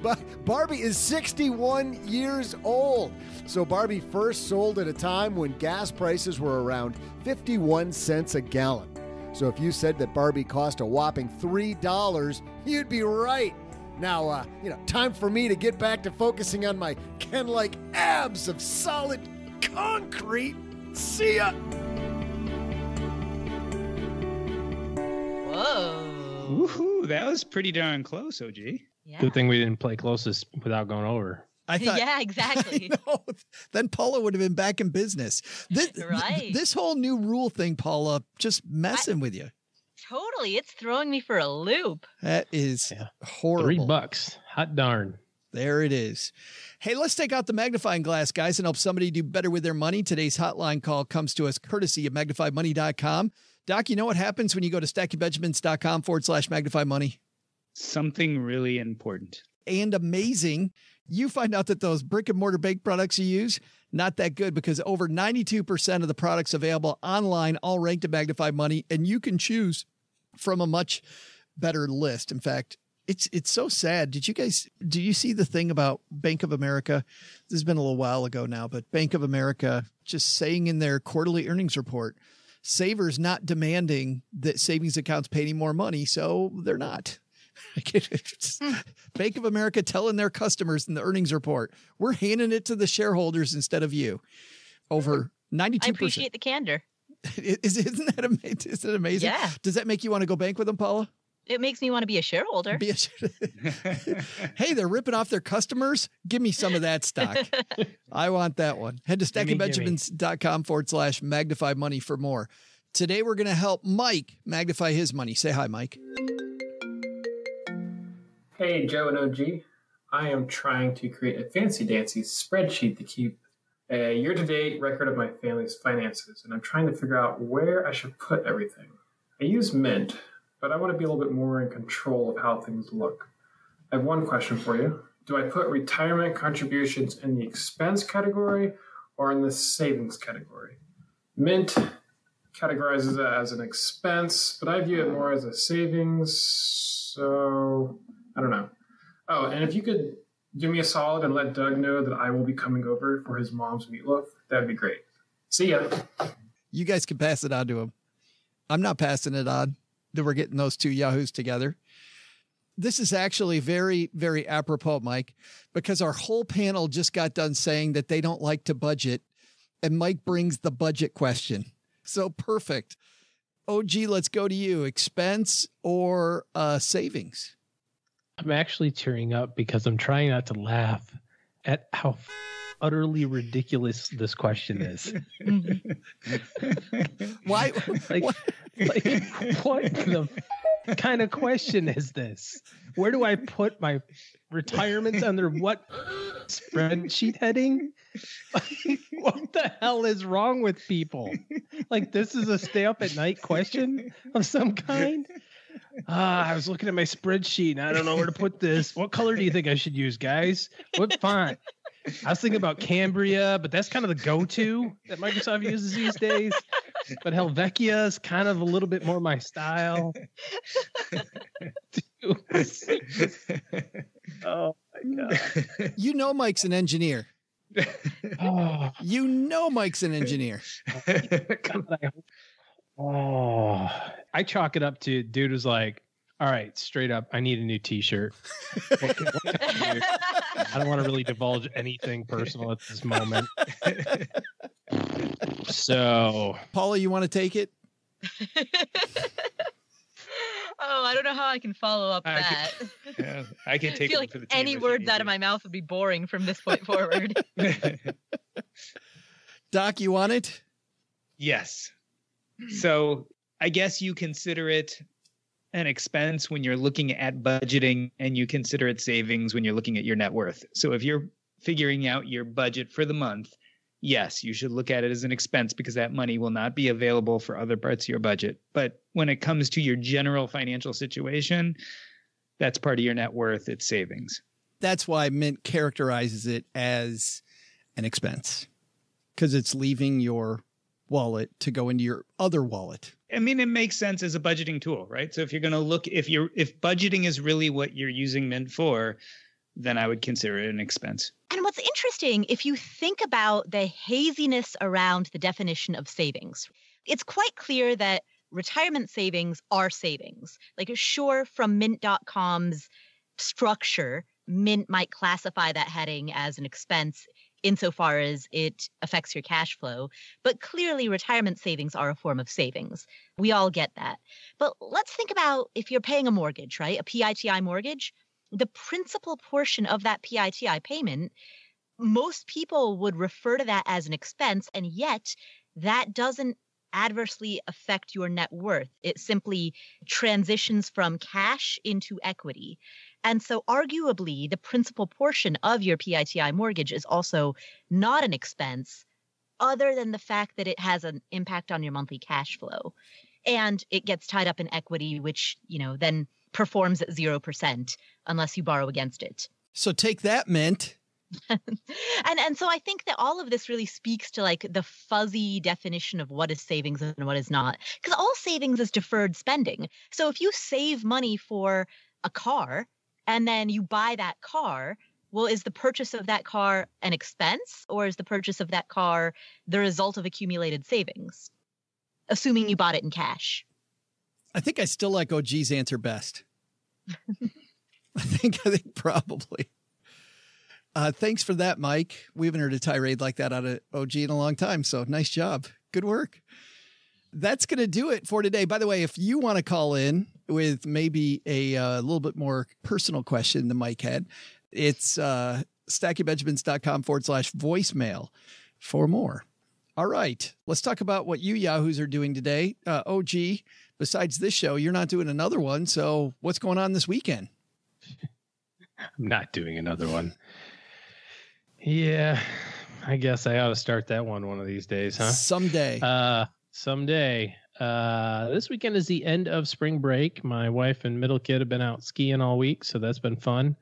Speaker 2: But Barbie is 61 years old. So Barbie first sold at a time when gas prices were around 51 cents a gallon. So if you said that Barbie cost a whopping $3, you'd be right. Now, time for me to get back to focusing on my Ken-like abs of solid concrete. See ya!
Speaker 6: Whoa.
Speaker 5: Woohoo, that was pretty darn close, OG.
Speaker 6: Yeah.
Speaker 4: Good thing we didn't play closest without going over.
Speaker 3: I thought,
Speaker 6: yeah, exactly.
Speaker 3: Then Paula would have been back in business. This whole new rule thing, Paula, just messing with you.
Speaker 6: Totally. It's throwing me for a loop.
Speaker 3: That is horrible.
Speaker 4: $3. Hot darn.
Speaker 3: There it is. Hey, let's take out the magnifying glass, guys, and help somebody do better with their money. Today's hotline call comes to us courtesy of MagnifyMoney.com. Doc, you know what happens when you go to StackyBenjamins.com/magnifymoney?
Speaker 5: Something really important.
Speaker 3: And amazing. You find out that those brick and mortar baked products you use, not that good, because over 92% of the products available online all ranked at Magnify Money, and you can choose from a much better list. In fact, it's so sad. Did you see the thing about Bank of America? This has been a little while ago now, but Bank of America just saying in their quarterly earnings report, savers not demanding that savings accounts pay any more money, so they're not. Bank of America telling their customers in the earnings report, we're handing it to the shareholders instead of you. Over 92%.
Speaker 6: I appreciate the candor.
Speaker 3: Isn't it amazing?
Speaker 6: Yeah.
Speaker 3: Does that make you want to go bank with them, Paula?
Speaker 6: It makes me want to be a shareholder.
Speaker 3: Hey, they're ripping off their customers. Give me some of that stock. I want that one. Head to StackyBenjamins.com/magnify money for more. Today, we're going to help Mike magnify his money. Say hi, Mike.
Speaker 12: Hey, Joe and OG. I am trying to create a fancy-dancy spreadsheet to keep a year-to-date record of my family's finances, and I'm trying to figure out where I should put everything. I use Mint, but I want to be a little bit more in control of how things look. I have one question for you. Do I put retirement contributions in the expense category or in the savings category? Mint categorizes that as an expense, but I view it more as a savings, so I don't know. Oh, and if you could do me a solid and let Doug know that I will be coming over for his mom's meatloaf, that'd be great. See ya.
Speaker 3: You guys can pass it on to him. I'm not passing it on. That we're getting those two yahoos together. This is actually very, very apropos, Mike, because our whole panel just got done saying that they don't like to budget, and Mike brings the budget question. So perfect. OG, let's go to you. Expense or savings?
Speaker 4: I'm actually tearing up because I'm trying not to laugh at how utterly ridiculous this question is.
Speaker 3: Why?
Speaker 4: What the kind of question is this? Where do I put my retirements under what spreadsheet heading? What the hell is wrong with people? Like, this is a stay up at night question of some kind? I was looking at my spreadsheet and I don't know where to put this. What color do you think I should use, guys? What font? I was thinking about Cambria, but that's kind of the go-to that Microsoft uses these days. But Helvetia is kind of a little bit more my style. Oh my God.
Speaker 3: You know Mike's an engineer. You know Mike's an engineer.
Speaker 4: Oh, I chalk it up to dude who's like, all right, straight up, I need a new t-shirt. What can I do? I don't want to really divulge anything personal at this moment. So,
Speaker 3: Paula, you want to take it?
Speaker 6: Oh, I don't know how I can follow up that.
Speaker 5: I can take
Speaker 6: I feel
Speaker 5: it
Speaker 6: like
Speaker 5: for the team
Speaker 6: any
Speaker 5: if
Speaker 6: words
Speaker 5: you
Speaker 6: out of my mouth would be boring from this point forward.
Speaker 3: Doc, you want it?
Speaker 5: Yes. So I guess you consider it an expense when you're looking at budgeting, and you consider it savings when you're looking at your net worth. So if you're figuring out your budget for the month, yes, you should look at it as an expense because that money will not be available for other parts of your budget. But when it comes to your general financial situation, that's part of your net worth. It's savings.
Speaker 3: That's why Mint characterizes it as an expense, because it's leaving your wallet to go into your other wallet.
Speaker 5: I mean, it makes sense as a budgeting tool, right? So if you're going to look, if budgeting is really what you're using Mint for, then I would consider it an expense.
Speaker 6: And what's interesting, if you think about the haziness around the definition of savings, it's quite clear that retirement savings are savings. Like, sure, from Mint.com's structure, Mint might classify that heading as an expense insofar as it affects your cash flow. But clearly, retirement savings are a form of savings. We all get that. But let's think about if you're paying a mortgage, right? A PITI mortgage. The principal portion of that PITI payment, most people would refer to that as an expense, and yet that doesn't adversely affect your net worth. It simply transitions from cash into equity. And so arguably, the principal portion of your PITI mortgage is also not an expense, other than the fact that it has an impact on your monthly cash flow. And it gets tied up in equity, which, then performs at 0% unless you borrow against it.
Speaker 3: So take that, Mint.
Speaker 6: And so I think that all of this really speaks to like the fuzzy definition of what is savings and what is not. Because all savings is deferred spending. So if you save money for a car and then you buy that car, well, is the purchase of that car an expense, or is the purchase of that car the result of accumulated savings? Assuming you bought it in cash.
Speaker 3: I think I still like OG's answer best. I think probably. Thanks for that, Mike. We haven't heard a tirade like that out of OG in a long time. So nice job. Good work. That's going to do it for today. By the way, if you want to call in with maybe a little bit more personal question than Mike had, it's stackingbenjamins.com/voicemail for more. All right. Let's talk about what you Yahoos are doing today. OG, besides this show, you're not doing another one. So what's going on this weekend?
Speaker 4: I'm not doing another one. Yeah, I guess I ought to start that one of these days, huh?
Speaker 3: Someday.
Speaker 4: Someday. This weekend is the end of spring break. My wife and middle kid have been out skiing all week, so that's been fun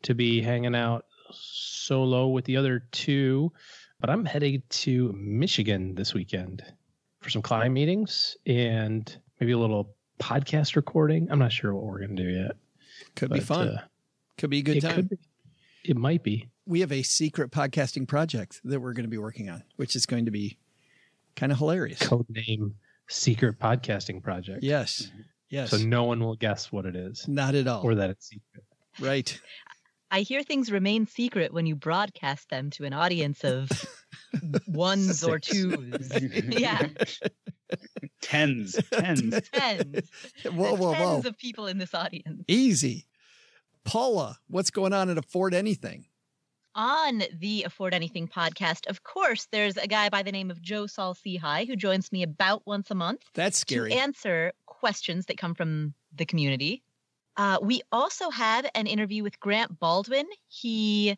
Speaker 4: to be hanging out solo with the other two. But I'm headed to Michigan this weekend for some client meetings and maybe a little podcast recording. I'm not sure what we're going to do yet.
Speaker 3: Could be fun. Could be a good time.
Speaker 4: It might be.
Speaker 3: We have a secret podcasting project that we're going to be working on, which is going to be kind of hilarious.
Speaker 4: Codename Secret Podcasting Project.
Speaker 3: Yes. Mm-hmm. Yes.
Speaker 4: So no one will guess what it is.
Speaker 3: Not at all.
Speaker 4: Or that it's secret.
Speaker 3: Right.
Speaker 6: I hear things remain secret when you broadcast them to an audience of ones or twos. Yeah.
Speaker 5: Tens.
Speaker 3: Whoa.
Speaker 6: Tens of people in this audience.
Speaker 3: Easy. Paula, what's going on at Afford Anything?
Speaker 6: On the Afford Anything podcast, of course, there's a guy by the name of Joe Saul Seahigh who joins me about once a month.
Speaker 3: That's scary.
Speaker 6: To answer questions that come from the community. We also have an interview with Grant Baldwin. He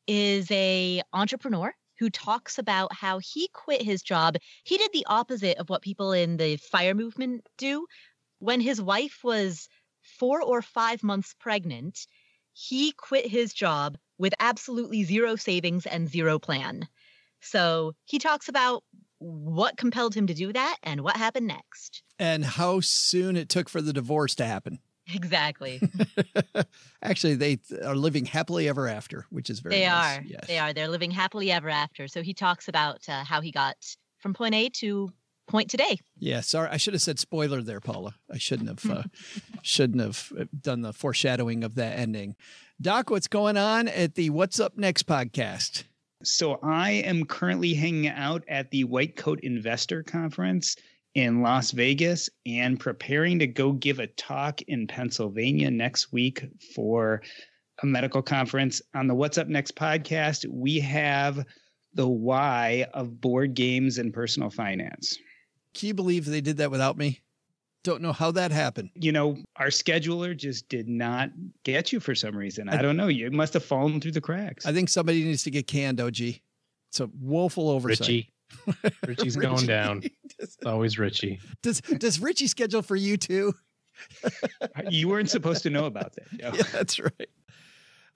Speaker 6: is an entrepreneur who talks about how he quit his job. He did the opposite of what people in the FIRE movement do. When his wife was 4 or 5 months pregnant, he quit his job, with absolutely zero savings and zero plan. So he talks about what compelled him to do that and what happened next.
Speaker 3: And how soon it took for the divorce to happen.
Speaker 6: Exactly.
Speaker 3: Actually, they are living happily ever after, which is very nice. Yes.
Speaker 6: They are. They're living happily ever after. So he talks about how he got from point A to point today.
Speaker 3: Yeah, sorry. I should have said spoiler there, Paula. I shouldn't have done the foreshadowing of that ending. Doc, what's going on at the What's Up Next podcast?
Speaker 5: So I am currently hanging out at the White Coat Investor Conference in Las Vegas and preparing to go give a talk in Pennsylvania next week for a medical conference. On the What's Up Next podcast, we have the why of board games and personal finance.
Speaker 3: Can you believe they did that without me? Don't know how that happened.
Speaker 5: You know, our scheduler just did not get you for some reason. I don't know. You must have fallen through the cracks.
Speaker 3: I think somebody needs to get canned, OG. It's a woeful oversight.
Speaker 4: Richie's going down. It's always Richie.
Speaker 3: Does Richie schedule for you too?
Speaker 5: You weren't supposed to know about that. No.
Speaker 3: Yeah, that's right.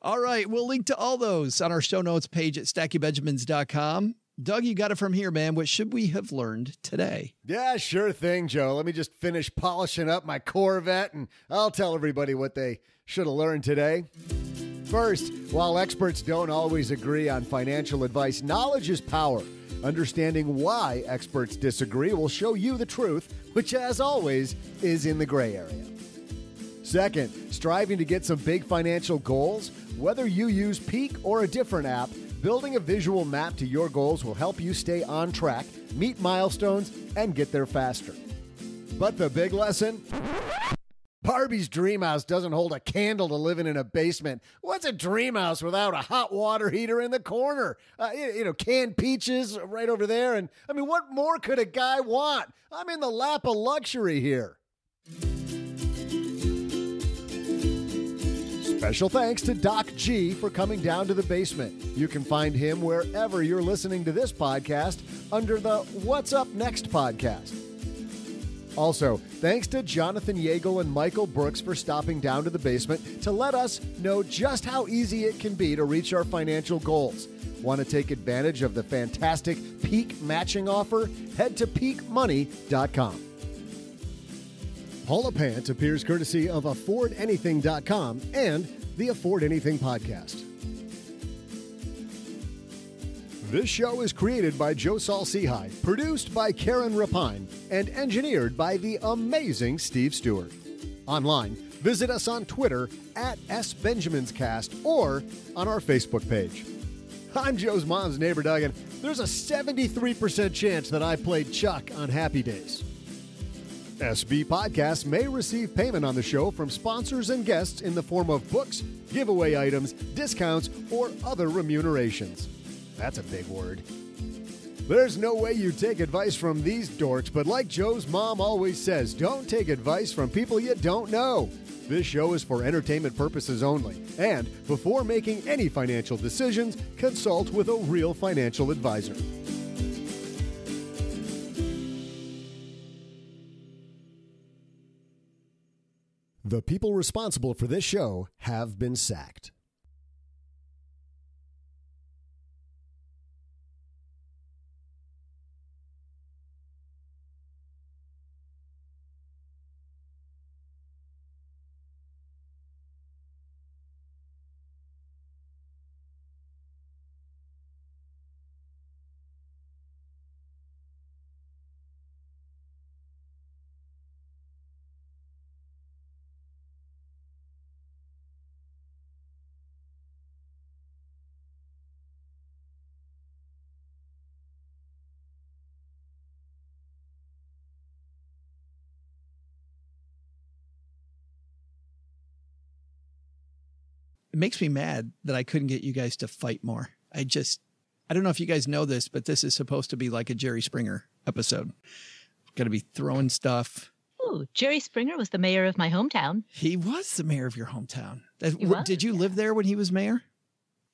Speaker 3: All right. We'll link to all those on our show notes page at stackybenjamins.com. Doug, you got it from here, man. What should we have learned today?
Speaker 2: Yeah, sure thing, Joe. Let me just finish polishing up my Corvette, and I'll tell everybody what they should have learned today. First, while experts don't always agree on financial advice, knowledge is power. Understanding why experts disagree will show you the truth, which, as always, is in the gray area. Second, striving to get some big financial goals, whether you use Peak or a different app, building a visual map to your goals will help you stay on track, meet milestones, and get there faster. But the big lesson? Barbie's dream house doesn't hold a candle to living in a basement. What's a dream house without a hot water heater in the corner? Canned peaches right over there. And I mean, what more could a guy want? I'm in the lap of luxury here. Special thanks to Doc G for coming down to the basement. You can find him wherever you're listening to this podcast under the What's Up Next podcast. Also, thanks to Jonathan Yagel and Michael Brooks for stopping down to the basement to let us know just how easy it can be to reach our financial goals. Want to take advantage of the fantastic Peak matching offer? Head to peakmoney.com. Paula Pant appears courtesy of AffordAnything.com and the Afford Anything podcast. This show is created by Joe Saul-Sehy, produced by Karen Rapine, and engineered by the amazing Steve Stewart. Online, visit us on Twitter at SBenjaminsCast or on our Facebook page. I'm Joe's mom's neighbor, Doug, and there's a 73% chance that I played Chuck on Happy Days. SB Podcasts may receive payment on the show from sponsors and guests in the form of books, giveaway items, discounts, or other remunerations. That's a big word. There's no way you take advice from these dorks, but like Joe's mom always says, don't take advice from people you don't know. This show is for entertainment purposes only, and before making any financial decisions, consult with a real financial advisor. The people responsible for this show have been sacked.
Speaker 3: It makes me mad that I couldn't get you guys to fight more. I don't know if you guys know this, but this is supposed to be like a Jerry Springer episode. Got to be throwing stuff.
Speaker 6: Ooh, Jerry Springer was the mayor of my hometown.
Speaker 3: He was the mayor of your hometown. Did you
Speaker 6: yeah.
Speaker 3: live there when he was mayor?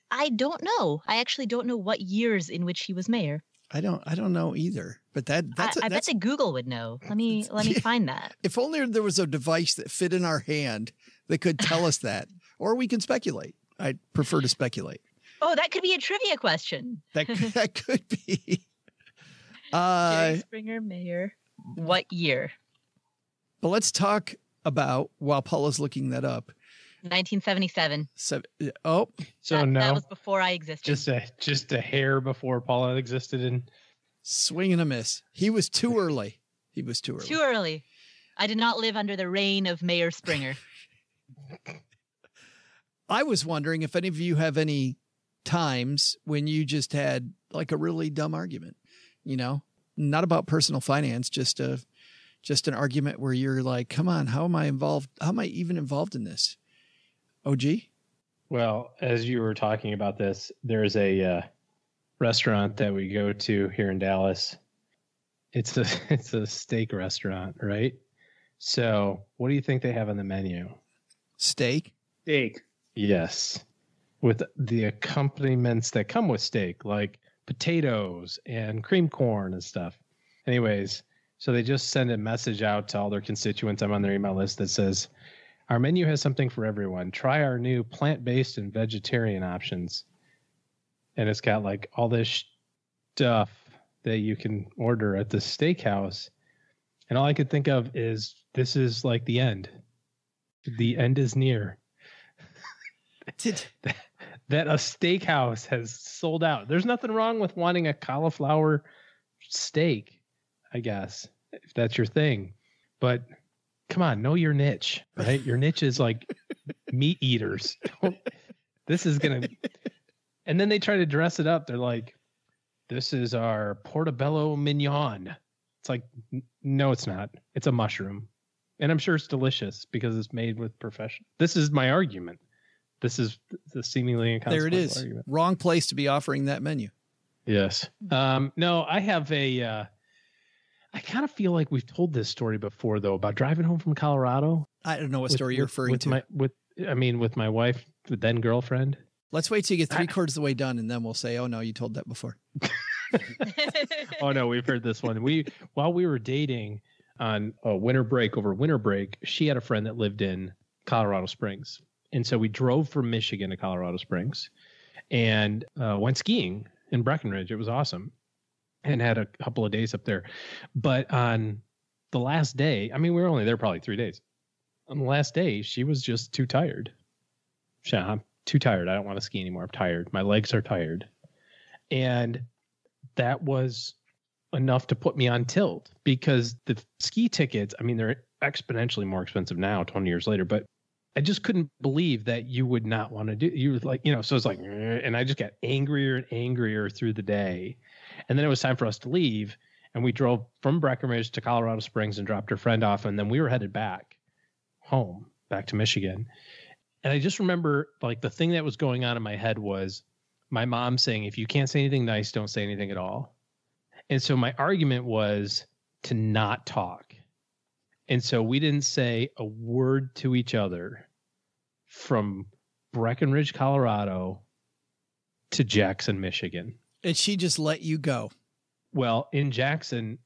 Speaker 6: I don't know. I actually don't know what years in which he was mayor.
Speaker 3: I don't know either. But I
Speaker 6: bet that Google would know. Let me find that.
Speaker 3: If only there was a device that fit in our hand that could tell us that, or we can speculate. I prefer to speculate.
Speaker 6: Oh, that could be a trivia question.
Speaker 3: That could be.
Speaker 6: Jerry Springer mayor. What year?
Speaker 3: But let's talk about, while Paula's looking that up,
Speaker 6: 1977.
Speaker 3: So
Speaker 6: that was before I existed.
Speaker 4: Just a hair before Paula existed. And
Speaker 3: swing and a miss. He was too early. Too early.
Speaker 6: I did not live under the reign of Mayor Springer.
Speaker 3: I was wondering if any of you have any times when you just had like a really dumb argument, not about personal finance, just an argument where you're like, come on, how am I involved? How am I even involved in this? OG?
Speaker 4: Well, as you were talking about this, there's a restaurant that we go to here in Dallas. It's a steak restaurant, right? So what do you think they have on the menu?
Speaker 3: Steak?
Speaker 5: Steak.
Speaker 4: Yes. With the accompaniments that come with steak, like potatoes and cream corn and stuff. Anyways, so they just send a message out to all their constituents. I'm on their email list that says, our menu has something for everyone. Try our new plant-based and vegetarian options. And it's got like all this stuff that you can order at the steakhouse. And all I could think of is, this is like the end. The end is near. That a steakhouse has sold out. There's nothing wrong with wanting a cauliflower steak, I guess, if that's your thing. But come on, know your niche, right? Your niche is like meat eaters. This is going to... And then they try to dress it up. They're like, this is our portobello mignon. It's like, no, it's not. It's a mushroom. And I'm sure it's delicious because it's made with profession. This is my argument. This is the seemingly inconsequential
Speaker 3: There it is.
Speaker 4: argument.
Speaker 3: Wrong place to be offering that menu.
Speaker 4: Yes. No, I have I kind of feel like we've told this story before, though, about driving home from Colorado.
Speaker 3: I don't know what story you're referring to.
Speaker 4: With my wife, the then girlfriend.
Speaker 3: Let's wait till you get 3/4 of the way done, and then we'll say, oh, no, you told that before.
Speaker 4: Oh, no, we've heard this one. While we were dating on a winter break, she had a friend that lived in Colorado Springs. And so we drove from Michigan to Colorado Springs and went skiing in Breckenridge. It was awesome and had a couple of days up there. But on the last day, we were only there probably 3 days. On the last day, she was just too tired. I'm too tired. I don't want to ski anymore. I'm tired. My legs are tired. And that was enough to put me on tilt because the ski tickets, they're exponentially more expensive now, 20 years later, but I just couldn't believe that you would not want to do. You were like, so it's like, and I just got angrier and angrier through the day. And then it was time for us to leave. And we drove from Breckenridge to Colorado Springs and dropped her friend off. And then we were headed back home, back to Michigan. And I just remember like the thing that was going on in my head was my mom saying, if you can't say anything nice, don't say anything at all. And so my argument was to not talk. And so we didn't say a word to each other from Breckenridge, Colorado to Jackson, Michigan.
Speaker 3: And she just let you go.
Speaker 4: Well, in Jackson,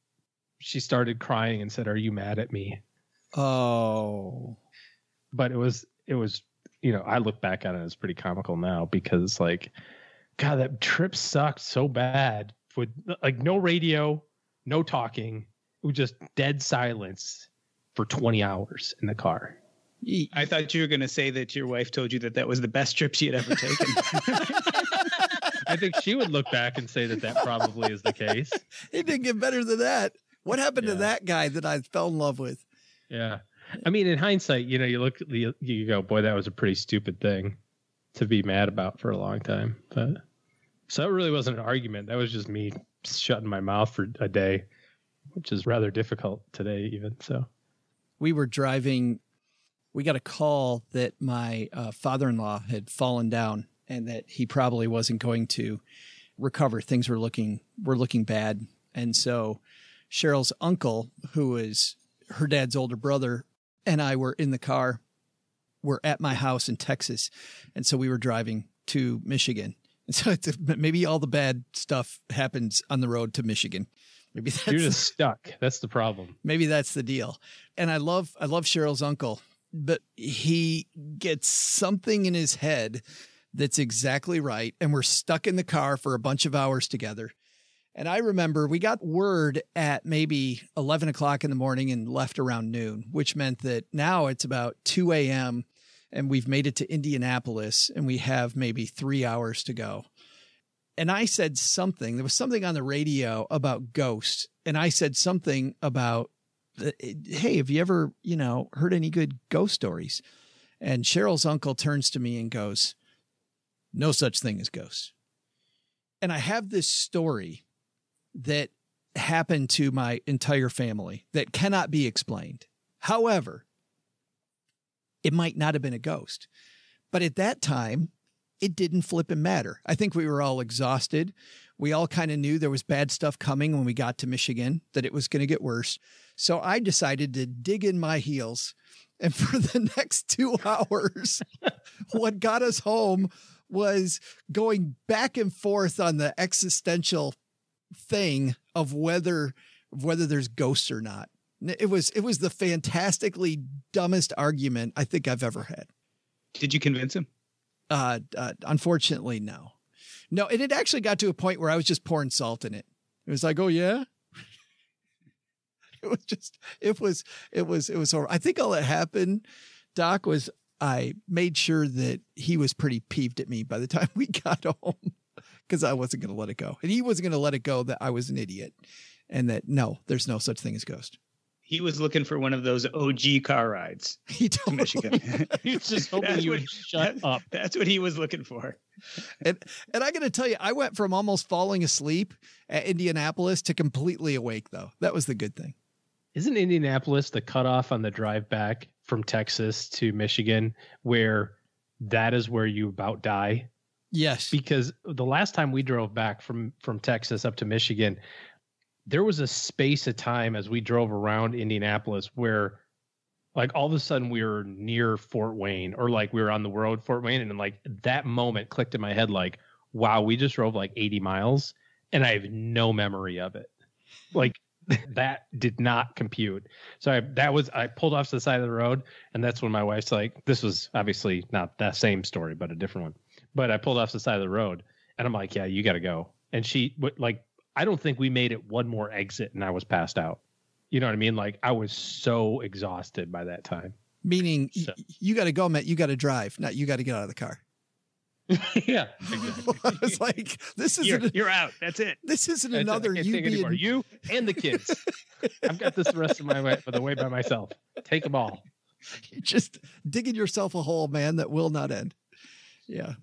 Speaker 4: she started crying and said, "Are you mad at me?"
Speaker 3: Oh.
Speaker 4: But it was, I look back on it as pretty comical now because like, God, that trip sucked so bad with like no radio, no talking. It was just dead silence for 20 hours in the car.
Speaker 5: I thought you were going to say that your wife told you that was the best trip she had ever taken.
Speaker 4: I think she would look back and say that probably is the case.
Speaker 3: It didn't get better than that. What happened to that guy that I fell in love with?
Speaker 4: Yeah. In hindsight, you look, you go, boy, that was a pretty stupid thing to be mad about for a long time. But so it really wasn't an argument. That was just me shutting my mouth for a day, which is rather difficult today even. So
Speaker 3: we were driving. We got a call that my father-in-law had fallen down and that he probably wasn't going to recover. Things were looking bad. And so Cheryl's uncle, who is her dad's older brother, and I were in the car. We're at my house in Texas. And so we were driving to Michigan. And so maybe all the bad stuff happens on the road to Michigan. Maybe that's,
Speaker 4: you're just stuck. That's the problem.
Speaker 3: Maybe that's the deal. And I love Cheryl's uncle, but he gets something in his head That's exactly right. And we're stuck in the car for a bunch of hours together. And I remember we got word at maybe 11 o'clock in the morning and left around noon, which meant that now it's about 2 a.m. and we've made it to Indianapolis and we have maybe 3 hours to go. And I said something, there was something on the radio about ghosts. And I said something about, hey, have you ever, heard any good ghost stories? And Cheryl's uncle turns to me and goes, no such thing as ghosts. And I have this story that happened to my entire family that cannot be explained. However, it might not have been a ghost. But at that time, it didn't flip and matter. I think we were all exhausted. We all kind of knew there was bad stuff coming when we got to Michigan, that it was going to get worse. So I decided to dig in my heels. And for the next 2 hours, what got us home was going back and forth on the existential thing of whether there's ghosts or not. It was the fantastically dumbest argument I think I've ever had.
Speaker 5: Did you convince him?
Speaker 3: Unfortunately, no. No, and it actually got to a point where I was just pouring salt in it. It was like, oh yeah. It was horrible. I think all that happened, Doc, was I made sure that he was pretty peeved at me by the time we got home because I wasn't going to let it go. And he wasn't going to let it go that I was an idiot and that, no, there's no such thing as ghost. He
Speaker 5: was looking for one of those OG car rides to Michigan.
Speaker 4: He was just hoping you would shut up.
Speaker 5: That's what he was looking for.
Speaker 3: And I got to tell you, I went from almost falling asleep at Indianapolis to completely awake, though. That was the good thing.
Speaker 4: Isn't Indianapolis the cutoff on the drive back from Texas to Michigan where that is where you about die?
Speaker 3: Yes.
Speaker 4: Because the last time we drove back from Texas up to Michigan, there was a space of time as we drove around Indianapolis where like all of a sudden we were near Fort Wayne or like we were on the road Fort Wayne. And like that moment clicked in my head, like, wow, we just drove like 80 miles and I have no memory of it. Like that did not compute. So I pulled off to the side of the road and that's when my wife's like, this was obviously not that same story, but a different one. But I pulled off to the side of the road and I'm like, yeah, you got to go. And she like, I don't think we made it one more exit and I was passed out. You know what I mean? Like I was so exhausted by that time.
Speaker 3: Meaning you got to go, Matt, you got to drive, not you got to get out of the car.
Speaker 4: Yeah. Exactly.
Speaker 3: I was like,
Speaker 5: you're out. That's it.
Speaker 3: This isn't another
Speaker 4: you and the kids. I've got this the rest of my way for the way by myself. Take them all.
Speaker 3: You're just digging yourself a hole, man, that will not end. Yeah.